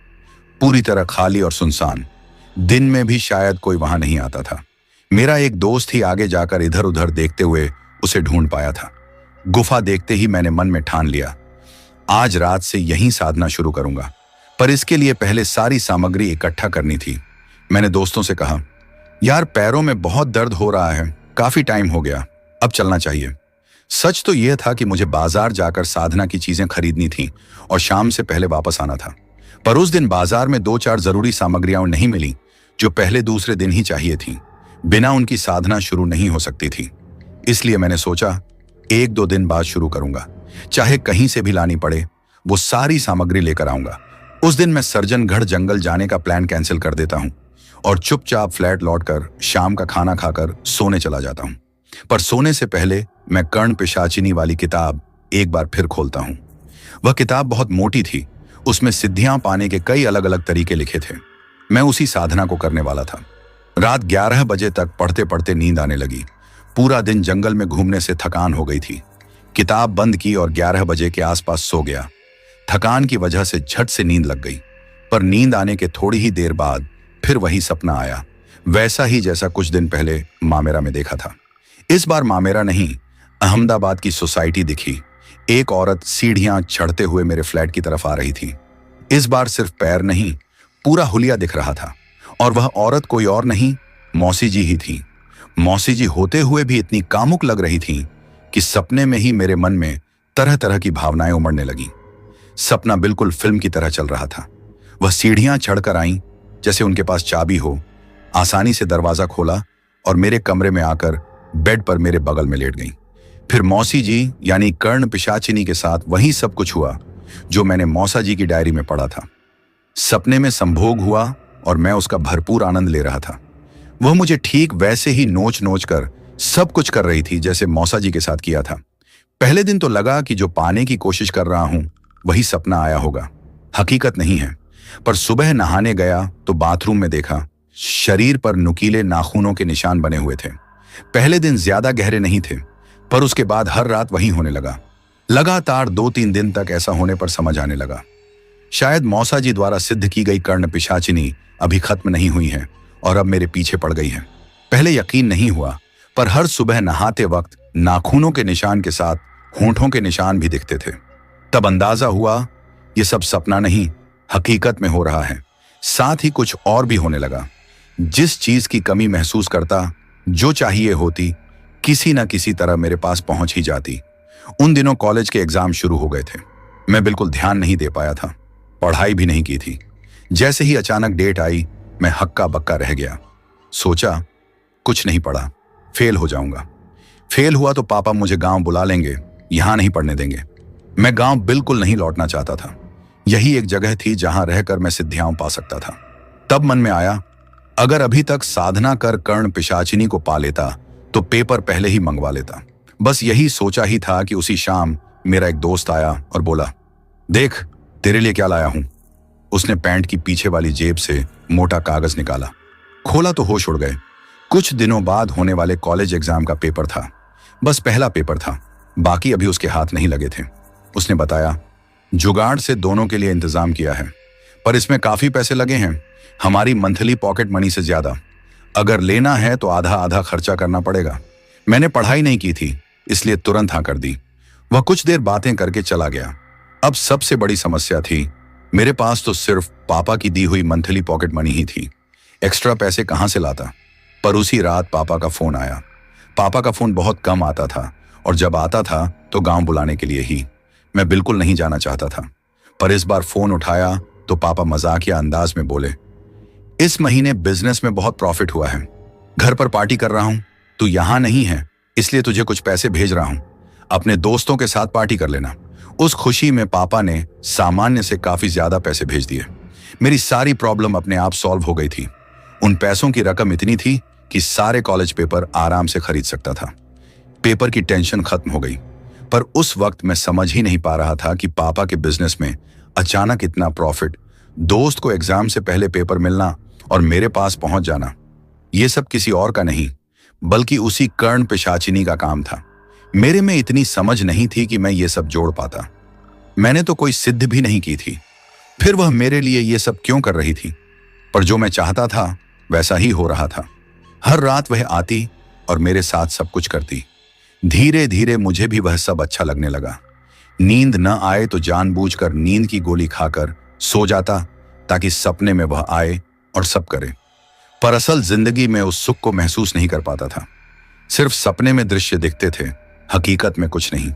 पूरी तरह खाली और सुनसान। दिन में भी शायद कोई वहां नहीं आता था। मेरा एक दोस्त ही आगे जाकर इधर उधर देखते हुए उसे ढूंढ पाया था। गुफा देखते ही मैंने मन में ठान लिया, आज रात से यहीं साधना शुरू करूंगा। पर इसके लिए पहले सारी सामग्री इकट्ठा करनी थी। मैंने दोस्तों से कहा, यार पैरों में बहुत दर्द हो रहा है, काफी टाइम हो गया, अब चलना चाहिए। सच तो यह था कि मुझे बाजार जाकर साधना की चीजें खरीदनी थी और शाम से पहले वापस आना था। पर उस दिन बाजार में 2-4 जरूरी सामग्रियां नहीं मिली जो पहले दूसरे दिन ही चाहिए थी। बिना उनकी साधना शुरू नहीं हो सकती थी। इसलिए मैंने सोचा 1-2 दिन बाद शुरू करूंगा, चाहे कहीं से भी लानी पड़े, वो सारी सामग्री लेकर आऊंगा। उस दिन मैं सर्जनगढ़ जंगल जाने का प्लान कैंसिल कर देता हूं और चुपचाप फ्लैट लौटकर शाम का खाना खाकर सोने चला जाता हूं। पर सोने से पहले मैं कर्ण पिशाचिनी वाली किताब एक बार फिर खोलता हूं। वह किताब बहुत मोटी थी, उसमें सिद्धियां पाने के कई अलग अलग तरीके लिखे थे। मैं उसी साधना को करने वाला था। रात 11 बजे तक पढ़ते पढ़ते नींद आने लगी। पूरा दिन जंगल में घूमने से थकान हो गई थी। किताब बंद की और 11 बजे के आसपास सो गया। थकान की वजह से झट से नींद लग गई। पर नींद आने के थोड़ी ही देर बाद फिर वही सपना आया, वैसा ही जैसा कुछ दिन पहले मामेरा में देखा था। इस बार मामेरा नहीं, अहमदाबाद की सोसाइटी दिखी। एक औरत सीढ़ियां चढ़ते हुए मेरे फ्लैट की तरफ आ रही थी। इस बार सिर्फ पैर नहीं, पूरा हुलिया दिख रहा था। और वह औरत कोई और नहीं, मौसी जी ही थी। मौसी जी होते हुए भी इतनी कामुक लग रही थी कि सपने में ही मेरे मन में तरह तरह की भावनाएं उमड़ने लगी। सपना बिल्कुल फिल्म की तरह चल रहा था। वह सीढ़ियां चढ़कर आईं, जैसे उनके पास चाबी हो, आसानी से दरवाजा खोला और मेरे कमरे में आकर बेड पर मेरे बगल में लेट गईं। फिर मौसी जी यानी कर्ण पिशाचिनी के साथ वही सब कुछ हुआ जो मैंने मौसा जी की डायरी में पढ़ा था। सपने में संभोग हुआ और मैं उसका भरपूर आनंद ले रहा था। वह मुझे ठीक वैसे ही नोच नोच कर सब कुछ कर रही थी जैसे मौसा जी के साथ किया था। पहले दिन तो लगा कि जो पाने की कोशिश कर रहा हूं वही सपना आया होगा, हकीकत नहीं है। पर सुबह नहाने गया तो बाथरूम में देखा शरीर पर नुकीले नाखूनों के निशान बने हुए थे। पहले दिन ज्यादा गहरे नहीं थे, पर उसके बाद हर रात वही होने लगा। लगातार 2-3 दिन तक ऐसा होने पर समझ आने लगा, शायद मौसा जी द्वारा सिद्ध की गई कर्ण पिशाचिनी अभी खत्म नहीं हुई है और अब मेरे पीछे पड़ गई है। पहले यकीन नहीं हुआ, पर हर सुबह नहाते वक्त नाखूनों के निशान के साथ होंठों के निशान भी दिखते थे। तब अंदाजा हुआ ये सब सपना नहीं, हकीकत में हो रहा है। साथ ही कुछ और भी होने लगा। जिस चीज की कमी महसूस करता, जो चाहिए होती, किसी न किसी तरह मेरे पास पहुंच ही जाती। उन दिनों कॉलेज के एग्जाम शुरू हो गए थे। मैं बिल्कुल ध्यान नहीं दे पाया था, पढ़ाई भी नहीं की थी। जैसे ही अचानक डेट आई, मैं हक्का बक्का रह गया। सोचा कुछ नहीं पढ़ा, फेल हो जाऊंगा। फेल हुआ तो पापा मुझे गांव बुला लेंगे, यहां नहीं पढ़ने देंगे। मैं गांव बिल्कुल नहीं लौटना चाहता था। यही एक जगह थी जहां रहकर मैं सिद्धियां पा सकता था। तब मन में आया, अगर अभी तक साधना कर कर्ण पिशाचिनी को पा लेता तो पेपर पहले ही मंगवा लेता। बस यही सोचा ही था कि उसी शाम मेरा एक दोस्त आया और बोला, देख तेरे लिए क्या लाया हूं। उसने पैंट की पीछे वाली जेब से मोटा कागज निकाला। खोला तो होश उड़ गए। कुछ दिनों बाद होने वाले कॉलेज एग्जाम का पेपर था। बस पहला पेपर था, बाकी अभी उसके हाथ नहीं लगे थे। उसने बताया, जुगाड़ से दोनों के लिए इंतजाम किया है, पर इसमें काफी पैसे लगे हैं, हमारी मंथली पॉकेट मनी से ज्यादा। अगर लेना है तो आधा आधा खर्चा करना पड़ेगा। मैंने पढ़ाई नहीं की थी, इसलिए तुरंत हाँ कर दी। वह कुछ देर बातें करके चला गया। अब सबसे बड़ी समस्या थी, मेरे पास तो सिर्फ पापा की दी हुई मंथली पॉकेट मनी ही थी। एक्स्ट्रा पैसे कहां से लाता। पर उसी रात पापा का फोन आया। पापा का फोन बहुत कम आता था और जब आता था तो गांव बुलाने के लिए ही। मैं बिल्कुल नहीं जाना चाहता था, पर इस बार फोन उठाया तो पापा मजाकिया अंदाज में बोले, इस महीने बिजनेस में बहुत प्रॉफिट हुआ है, घर पर पार्टी कर रहा हूं, तू यहां नहीं है इसलिए तुझे कुछ पैसे भेज रहा हूं, अपने दोस्तों के साथ पार्टी कर लेना। उस खुशी में पापा ने सामान्य से काफी ज्यादा पैसे भेज दिए। मेरी सारी प्रॉब्लम अपने आप सॉल्व हो गई थी। उन पैसों की रकम इतनी थी कि सारे कॉलेज पेपर आराम से खरीद सकता था। पेपर की टेंशन खत्म हो गई, पर उस वक्त मैं समझ ही नहीं पा रहा था कि पापा के बिजनेस में अचानक इतना प्रॉफिट, दोस्त को एग्जाम से पहले पेपर मिलना और मेरे पास पहुंच जाना, ये सब किसी और का नहीं बल्कि उसी कर्ण पिशाचिनी का काम था। मेरे में इतनी समझ नहीं थी कि मैं ये सब जोड़ पाता। मैंने तो कोई सिद्ध भी नहीं की थी, फिर वह मेरे लिए ये सब क्यों कर रही थी। पर जो मैं चाहता था वैसा ही हो रहा था। हर रात वह आती और मेरे साथ सब कुछ करती। धीरे धीरे मुझे भी वह सब अच्छा लगने लगा। नींद न आए तो जानबूझकर नींद की गोली खाकर सो जाता ताकि सपने में वह आए और सब करे। पर असल जिंदगी में उस सुख को महसूस नहीं कर पाता था। सिर्फ सपने में दृश्य दिखते थे, हकीकत में कुछ नहीं,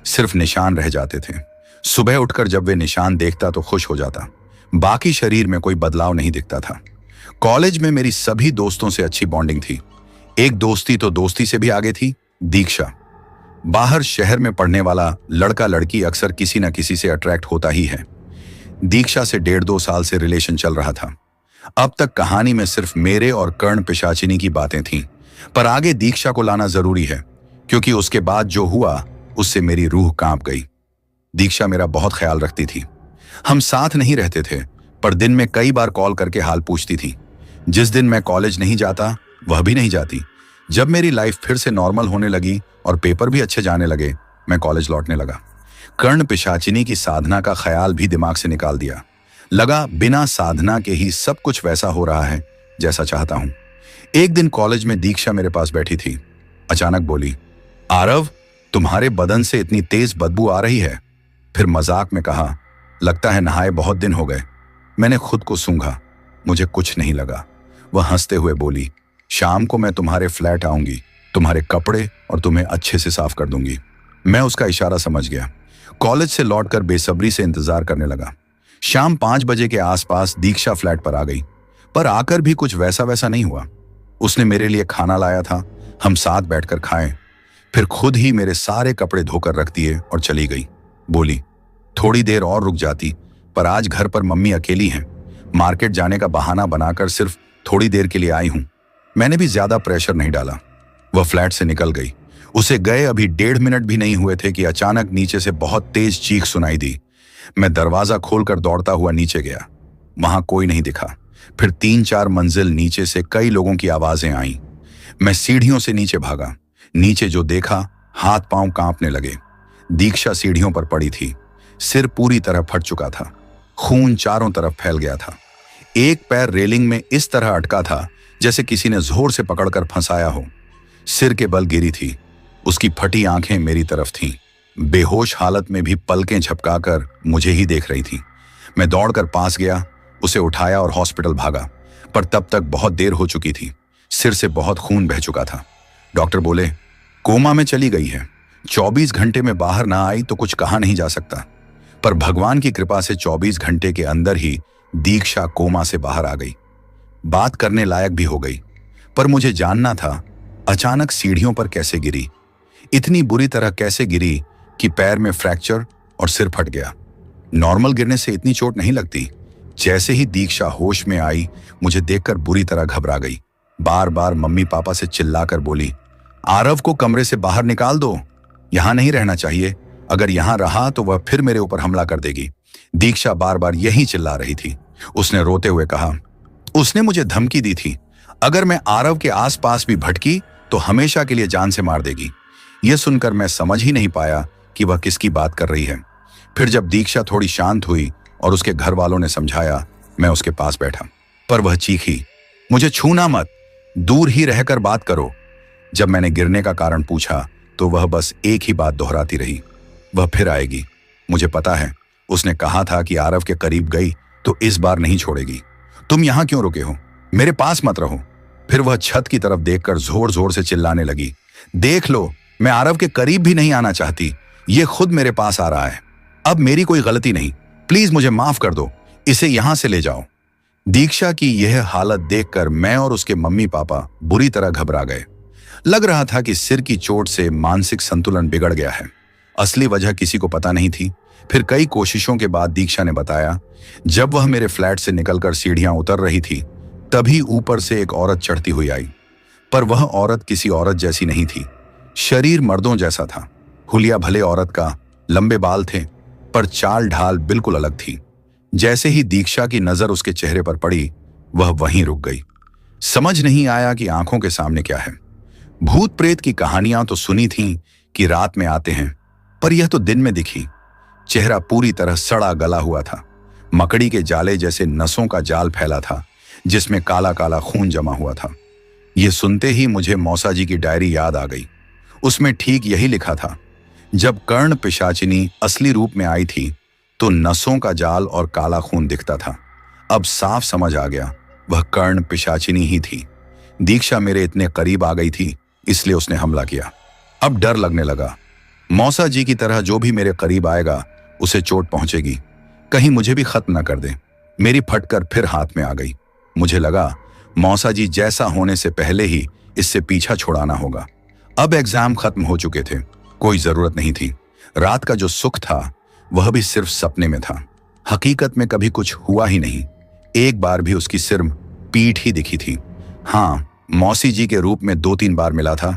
सिर्फ निशान रह जाते थे। सुबह उठकर जब वे निशान देखता तो खुश हो जाता, बाकी शरीर में कोई बदलाव नहीं दिखता था। कॉलेज में मेरी सभी दोस्तों से अच्छी बॉन्डिंग थी। एक दोस्ती तो दोस्ती से भी आगे थी, दीक्षा। बाहर शहर में पढ़ने वाला लड़का लड़की अक्सर किसी न किसी से अट्रैक्ट होता ही है। दीक्षा से 1.5-2 साल से रिलेशन चल रहा था। अब तक कहानी में सिर्फ मेरे और कर्ण पिशाचिनी की बातें थीं, पर आगे दीक्षा को लाना जरूरी है क्योंकि उसके बाद जो हुआ उससे मेरी रूह कांप गई। दीक्षा मेरा बहुत ख्याल रखती थी। हम साथ नहीं रहते थे, पर दिन में कई बार कॉल करके हाल पूछती थी। जिस दिन मैं कॉलेज नहीं जाता वह भी नहीं जाती। जब मेरी लाइफ फिर से नॉर्मल होने लगी और पेपर भी अच्छे जाने लगे, मैं कॉलेज लौटने लगा। कर्ण पिशाचिनी की साधना का ख्याल भी दिमाग से निकाल दिया। लगा बिना साधना के ही सब कुछ वैसा हो रहा है जैसा चाहता हूं। एक दिन कॉलेज में दीक्षा मेरे पास बैठी थी। अचानक बोली, आरव तुम्हारे बदन से इतनी तेज बदबू आ रही है। फिर मजाक में कहा, लगता है नहाए बहुत दिन हो गए। मैंने खुद को सूंघा, मुझे कुछ नहीं लगा। वह हंसते हुए बोली, शाम को मैं तुम्हारे फ्लैट आऊंगी, तुम्हारे कपड़े और तुम्हें अच्छे से साफ कर दूंगी। मैं उसका इशारा समझ गया। कॉलेज से लौटकर बेसब्री से इंतजार करने लगा। शाम 5 बजे के आसपास दीक्षा फ्लैट पर आ गई, पर आकर भी कुछ वैसा वैसा नहीं हुआ। उसने मेरे लिए खाना लाया था, हम साथ बैठकर खाएं। फिर खुद ही मेरे सारे कपड़े धोकर रख दिए और चली गई। बोली, थोड़ी देर और रुक जाती, पर आज घर पर मम्मी अकेली हैं। मार्केट जाने का बहाना बनाकर सिर्फ थोड़ी देर के लिए आई हूं। मैंने भी ज्यादा प्रेशर नहीं डाला। वह फ्लैट से निकल गई। उसे गए अभी 1.5 मिनट भी नहीं हुए थे कि अचानक नीचे से बहुत तेज चीख सुनाई दी। मैं दरवाजा खोलकर दौड़ता हुआ नीचे गया। वहां कोई नहीं दिखा। फिर 3-4 मंजिल नीचे से कई लोगों की आवाजें आईं। मैं सीढ़ियों से नीचे भागा। नीचे जो देखा, हाथ पांव कांपने लगे। दीक्षा सीढ़ियों पर पड़ी थी। सिर पूरी तरह फट चुका था। खून चारों तरफ फैल गया था। एक पैर रेलिंग में इस तरह अटका था जैसे किसी ने जोर से पकड़कर फंसाया हो। सिर के बल गिरी थी। उसकी फटी आंखें मेरी तरफ थीं। बेहोश हालत में भी पलकें झपकाकर मुझे ही देख रही थी। मैं दौड़कर पास गया, उसे उठाया और हॉस्पिटल भागा, पर तब तक बहुत देर हो चुकी थी। सिर से बहुत खून बह चुका था। डॉक्टर बोले, कोमा में चली गई है। 24 घंटे में बाहर ना आई तो कुछ कहा नहीं जा सकता। पर भगवान की कृपा से 24 घंटे के अंदर ही दीक्षा कोमा से बाहर आ गई। बात करने लायक भी हो गई। पर मुझे जानना था, अचानक सीढ़ियों पर कैसे गिरी, इतनी बुरी तरह कैसे गिरी कि पैर में फ्रैक्चर और सिर फट गया। नॉर्मल गिरने से इतनी चोट नहीं लगती। जैसे ही दीक्षा होश में आई, मुझे देखकर बुरी तरह घबरा गई। बार बार मम्मी पापा से चिल्लाकर बोली, आरव को कमरे से बाहर निकाल दो, यहां नहीं रहना चाहिए। अगर यहां रहा तो वह फिर मेरे ऊपर हमला कर देगी। दीक्षा बार बार यही चिल्ला रही थी। उसने रोते हुए कहा, उसने मुझे धमकी दी थी, अगर मैं आरव के आसपास भी भटकी तो हमेशा के लिए जान से मार देगी। यह सुनकर मैं समझ ही नहीं पाया कि वह किसकी बात कर रही है। फिर जब दीक्षा थोड़ी शांत हुई और उसके घर वालों ने समझाया, मैं उसके पास बैठा। पर वह चीखी, मुझे छूना मत, दूर ही रहकर बात करो। जब मैंने गिरने का कारण पूछा तो वह बस एक ही बात दोहराती रही, वह फिर आएगी। मुझे पता है, उसने कहा था कि आरव के करीब गई तो इस बार नहीं छोड़ेगी। तुम यहां क्यों रुके हो, मेरे पास मत रहो। फिर वह छत की तरफ देखकर जोर जोर से चिल्लाने लगी, देख लो, मैं आरव के करीब भी नहीं आना चाहती, ये खुद मेरे पास आ रहा है। अब मेरी कोई गलती नहीं, प्लीज मुझे माफ कर दो, इसे यहां से ले जाओ। दीक्षा की यह हालत देखकर मैं और उसके मम्मी पापा बुरी तरह घबरा गए। लग रहा था कि सिर की चोट से मानसिक संतुलन बिगड़ गया है। असली वजह किसी को पता नहीं थी। फिर कई कोशिशों के बाद दीक्षा ने बताया, जब वह मेरे फ्लैट से निकलकर सीढ़ियां उतर रही थी, तभी ऊपर से एक औरत चढ़ती हुई आई। पर वह औरत किसी औरत जैसी नहीं थी। शरीर मर्दों जैसा था। हुलिया भले औरत का, लंबे बाल थे, पर चाल ढाल बिल्कुल अलग थी। जैसे ही दीक्षा की नजर उसके चेहरे पर पड़ी, वह वहीं रुक गई। समझ नहीं आया कि आंखों के सामने क्या है। भूत प्रेत की कहानियां तो सुनी थीं कि रात में आते हैं, पर यह तो दिन में दिखी। चेहरा पूरी तरह सड़ा गला हुआ था। मकड़ी के जाले जैसे नसों का जाल फैला था, जिसमें काला काला खून जमा हुआ था। यह सुनते ही मुझे मौसा जी की डायरी याद आ गई। उसमें ठीक यही लिखा था, जब कर्ण पिशाचिनी असली रूप में आई थी तो नसों का जाल और काला खून दिखता था। अब साफ समझ आ गया, वह कर्ण पिशाचिनी ही थी। दीक्षा मेरे इतने करीब आ गई थी, इसलिए उसने हमला किया। अब डर लगने लगा। मौसा जी की तरह जो भी मेरे करीब आएगा उसे चोट पहुंचेगी, कहीं मुझे भी खत्म न कर दे। मेरी फटकर फिर हाथ में आ गई। मुझे लगा मौसा जी जैसा होने से पहले ही इससे पीछा छुड़ाना होगा। अब एग्जाम खत्म हो चुके थे, कोई जरूरत नहीं थी। रात का जो सुख था वह भी सिर्फ सपने में था। हकीकत में कभी कुछ हुआ ही नहीं। एक बार भी उसकी सिर्फ पीठ ही दिखी थी। हाँ, मौसी जी के रूप में 2-3 बार मिला था,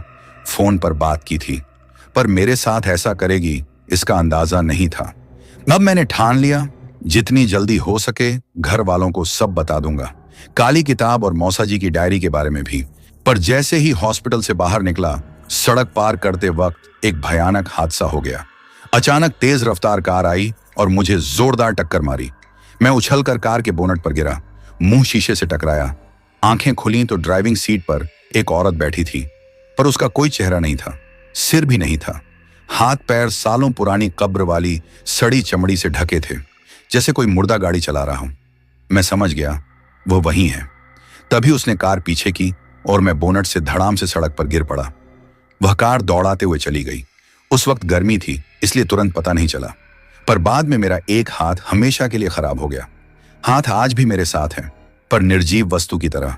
फोन पर बात की थी, पर मेरे साथ ऐसा करेगी इसका अंदाजा नहीं था। अब मैंने ठान लिया, जितनी जल्दी हो सके घर वालों को सब बता दूंगा, काली किताब और मौसा जी की डायरी के बारे में भी। पर जैसे ही हॉस्पिटल से बाहर निकला, सड़क पार करते वक्त एक भयानक हादसा हो गया। अचानक तेज रफ्तार कार आई और मुझे जोरदार टक्कर मारी। मैं उछलकर कार के बोनट पर गिरा, मुंह शीशे से टकराया। आंखें खुली तो ड्राइविंग सीट पर एक औरत बैठी थी, पर उसका कोई चेहरा नहीं था, सिर भी नहीं था। हाथ पैर सालों पुरानी कब्र वाली सड़ी चमड़ी से ढके थे, जैसे कोई मुर्दा गाड़ी चला रहा हूं। मैं समझ गया वो वही है। तभी उसने कार पीछे की और मैं बोनट से धड़ाम से सड़क पर गिर पड़ा। वह कार दौड़ाते हुए चली गई। उस वक्त गर्मी थी, इसलिए तुरंत पता नहीं चला, पर बाद में मेरा एक हाथ हमेशा के लिए खराब हो गया। हाथ आज भी मेरे साथ है, पर निर्जीव वस्तु की तरह,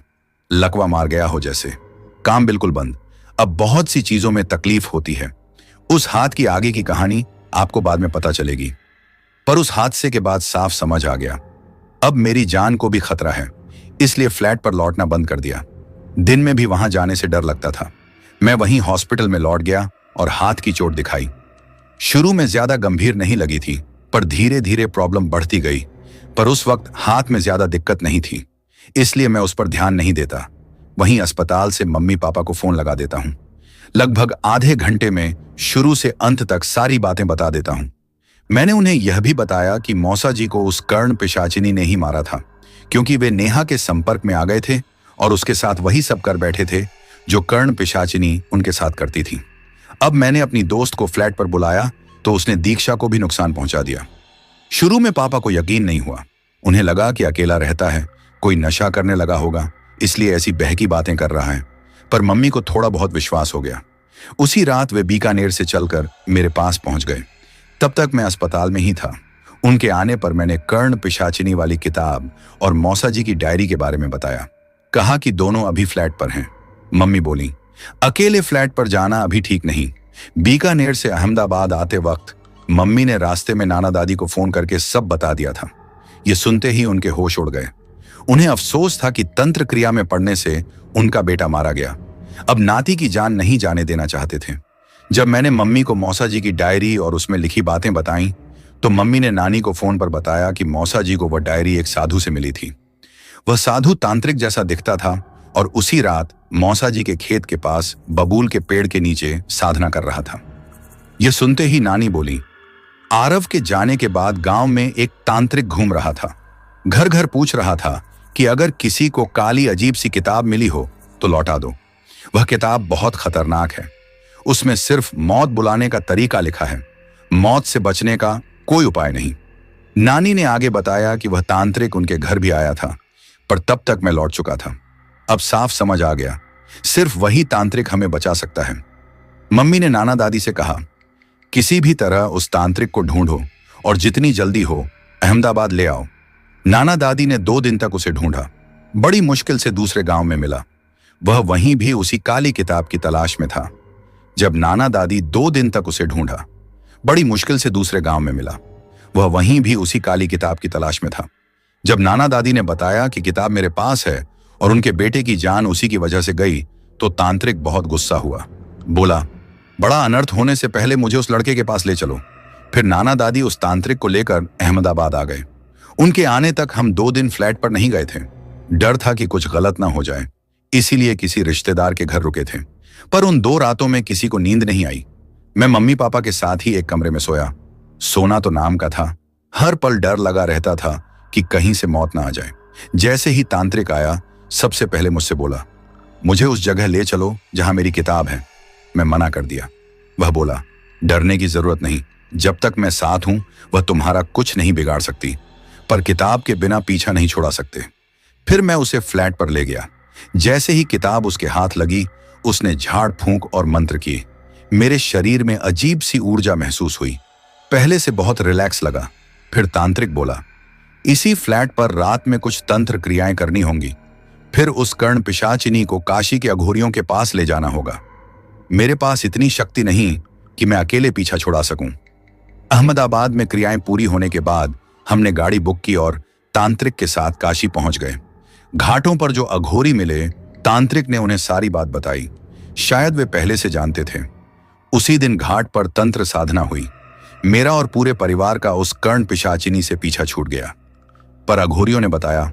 लकवा मार गया हो जैसे। काम बिल्कुल बंद। अब बहुत सी चीजों में तकलीफ होती है। उस हाथ की आगे की कहानी आपको बाद में पता चलेगी, पर उस हादसे के बाद साफ समझ आ गया अब मेरी जान को भी खतरा है, इसलिए फ्लैट पर लौटना बंद कर दिया। दिन में भी वहां जाने से डर लगता था। मैं वहीं हॉस्पिटल में लौट गया और हाथ की चोट दिखाई। शुरू में ज्यादा गंभीर नहीं लगी थी, पर धीरे धीरे प्रॉब्लम बढ़ती गई। पर उस वक्त हाथ में ज्यादा दिक्कत नहीं थी, इसलिए मैं उस पर ध्यान नहीं देता। वहीं अस्पताल से मम्मी पापा को फोन लगा देता हूं। लगभग आधे घंटे में शुरू से अंत तक सारी बातें बता देता हूं। मैंने उन्हें यह भी बताया कि मौसा जी को उस कर्ण पिशाचिनी ने ही मारा था, क्योंकि वे नेहा के संपर्क में आ गए थे और उसके साथ वही सब कर बैठे थे जो कर्ण पिशाचिनी उनके साथ करती थी। अब मैंने अपनी दोस्त को फ्लैट पर बुलाया तो उसने दीक्षा को भी नुकसान पहुंचा दिया। शुरू में पापा को यकीन नहीं हुआ। उन्हें लगा कि अकेला रहता है, कोई नशा करने लगा होगा, इसलिए ऐसी बहकी बातें कर रहा है। पर मम्मी को थोड़ा बहुत विश्वास हो गया। उसी रात वे बीकानेर से चलकर मेरे पास पहुंच गए। तब तक मैं अस्पताल में ही था। उनके आने पर मैंने कर्ण पिशाचिनी वाली किताब और मौसा जी की डायरी के बारे में बताया। कहा कि दोनों अभी फ्लैट पर हैं। मम्मी बोली, अकेले फ्लैट पर जाना अभी ठीक नहीं। बीकानेर से अहमदाबाद आते वक्त मम्मी ने रास्ते में नाना दादी को फोन करके सब बता दिया था। ये सुनते ही उनके होश उड़ गए। उन्हें अफसोस था कि तंत्र क्रिया में पड़ने से उनका बेटा मारा गया। अब नाती की जान नहीं जाने देना चाहते थे। जब मैंने मम्मी को मौसा जी की डायरी और उसमें लिखी बातें बताई तो मम्मी ने नानी को फोन पर बताया कि मौसा जी को वह डायरी एक साधु से मिली थी। वह साधु तांत्रिक जैसा दिखता था और उसी रात मौसा जी के खेत के पास बबूल के पेड़ के नीचे साधना कर रहा था। यह सुनते ही नानी बोली, आरव के जाने के बाद गांव में एक तांत्रिक घूम रहा था। घर घर पूछ रहा था कि अगर किसी को काली अजीब सी किताब मिली हो तो लौटा दो। वह किताब बहुत खतरनाक है। उसमें सिर्फ मौत बुलाने का तरीका लिखा है, मौत से बचने का कोई उपाय नहीं। नानी ने आगे बताया कि वह तांत्रिक उनके घर भी आया था, पर तब तक मैं लौट चुका था। अब साफ समझ आ गया, सिर्फ वही तांत्रिक हमें बचा सकता है। मम्मी ने नाना दादी से कहा, किसी भी तरह उस तांत्रिक को ढूंढो और जितनी जल्दी हो अहमदाबाद ले आओ। नाना दादी ने 2 दिन तक उसे ढूंढा। बड़ी मुश्किल से दूसरे गांव में मिला। वह वहीं भी उसी काली किताब की तलाश में था। जब नाना दादी 2 दिन तक उसे ढूंढा, बड़ी मुश्किल से दूसरे गांव में मिला। वह वहीं भी उसी काली किताब की तलाश में था। जब नाना दादी ने बताया कि किताब मेरे पास है और उनके बेटे की जान उसी की वजह से गई, तो तांत्रिक बहुत गुस्सा हुआ। बोला, बड़ा अनर्थ होने से पहले मुझे उस लड़के के पास ले चलो। फिर नाना दादी उस तांत्रिक को लेकर अहमदाबाद आ गए। उनके आने तक हम 2 दिन फ्लैट पर नहीं गए थे। डर था कि कुछ गलत ना हो जाए, इसीलिए किसी रिश्तेदार के घर रुके थे। पर उन 2 रातों में किसी को नींद नहीं आई। मैं मम्मी पापा के साथ ही एक कमरे में सोया। सोना तो नाम का था, हर पल डर लगा रहता था कि कहीं से मौत ना आ जाए। जैसे ही तांत्रिक आया, सबसे पहले मुझसे बोला, मुझे उस जगह ले चलो जहां मेरी किताब है। मैं मना कर दिया। वह बोला, डरने की जरूरत नहीं, जब तक मैं साथ हूं वह तुम्हारा कुछ नहीं बिगाड़ सकती, पर किताब के बिना पीछा नहीं छोड़ा सकते। फिर मैं उसे फ्लैट पर ले गया। जैसे ही किताब उसके हाथ लगी, उसने झाड़ फूंक और मंत्र किए। मेरे शरीर में अजीब सी ऊर्जा महसूस हुई। पहले से बहुत रिलैक्स लगा। फिर तांत्रिक बोला, इसी फ्लैट पर रात में कुछ तंत्र क्रियाएं करनी होंगी। फिर उस कर्ण पिशाचिनी को काशी के अघोरियों के पास ले जाना होगा। मेरे पास इतनी शक्ति नहीं कि मैं अकेले पीछा छुड़ा सकूं। अहमदाबाद में क्रियाएं पूरी होने के बाद हमने गाड़ी बुक की और तांत्रिक के साथ काशी पहुंच गए। घाटों पर जो अघोरी मिले, तांत्रिक ने उन्हें सारी बात बताई। शायद वे पहले से जानते थे। उसी दिन घाट पर तंत्र साधना हुई। मेरा और पूरे परिवार का उस कर्ण पिशाचिनी से पीछा छूट गया। पर अघोरियों ने बताया,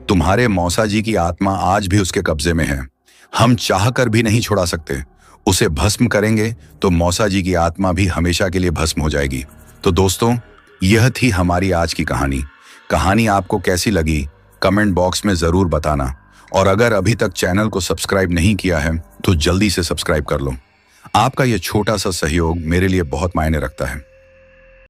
तुम्हारे मौसा जी की आत्मा आज भी उसके कब्जे में है। हम चाहकर भी नहीं छुड़ा सकते। उसे भस्म करेंगे तो मौसा जी की आत्मा भी हमेशा के लिए भस्म हो जाएगी। तो दोस्तों, यह थी हमारी आज की कहानी। कहानी आपको कैसी लगी कमेंट बॉक्स में जरूर बताना, और अगर अभी तक चैनल को सब्सक्राइब नहीं किया है तो जल्दी से सब्सक्राइब कर लो। आपका यह छोटा सा सहयोग मेरे लिए बहुत मायने रखता है।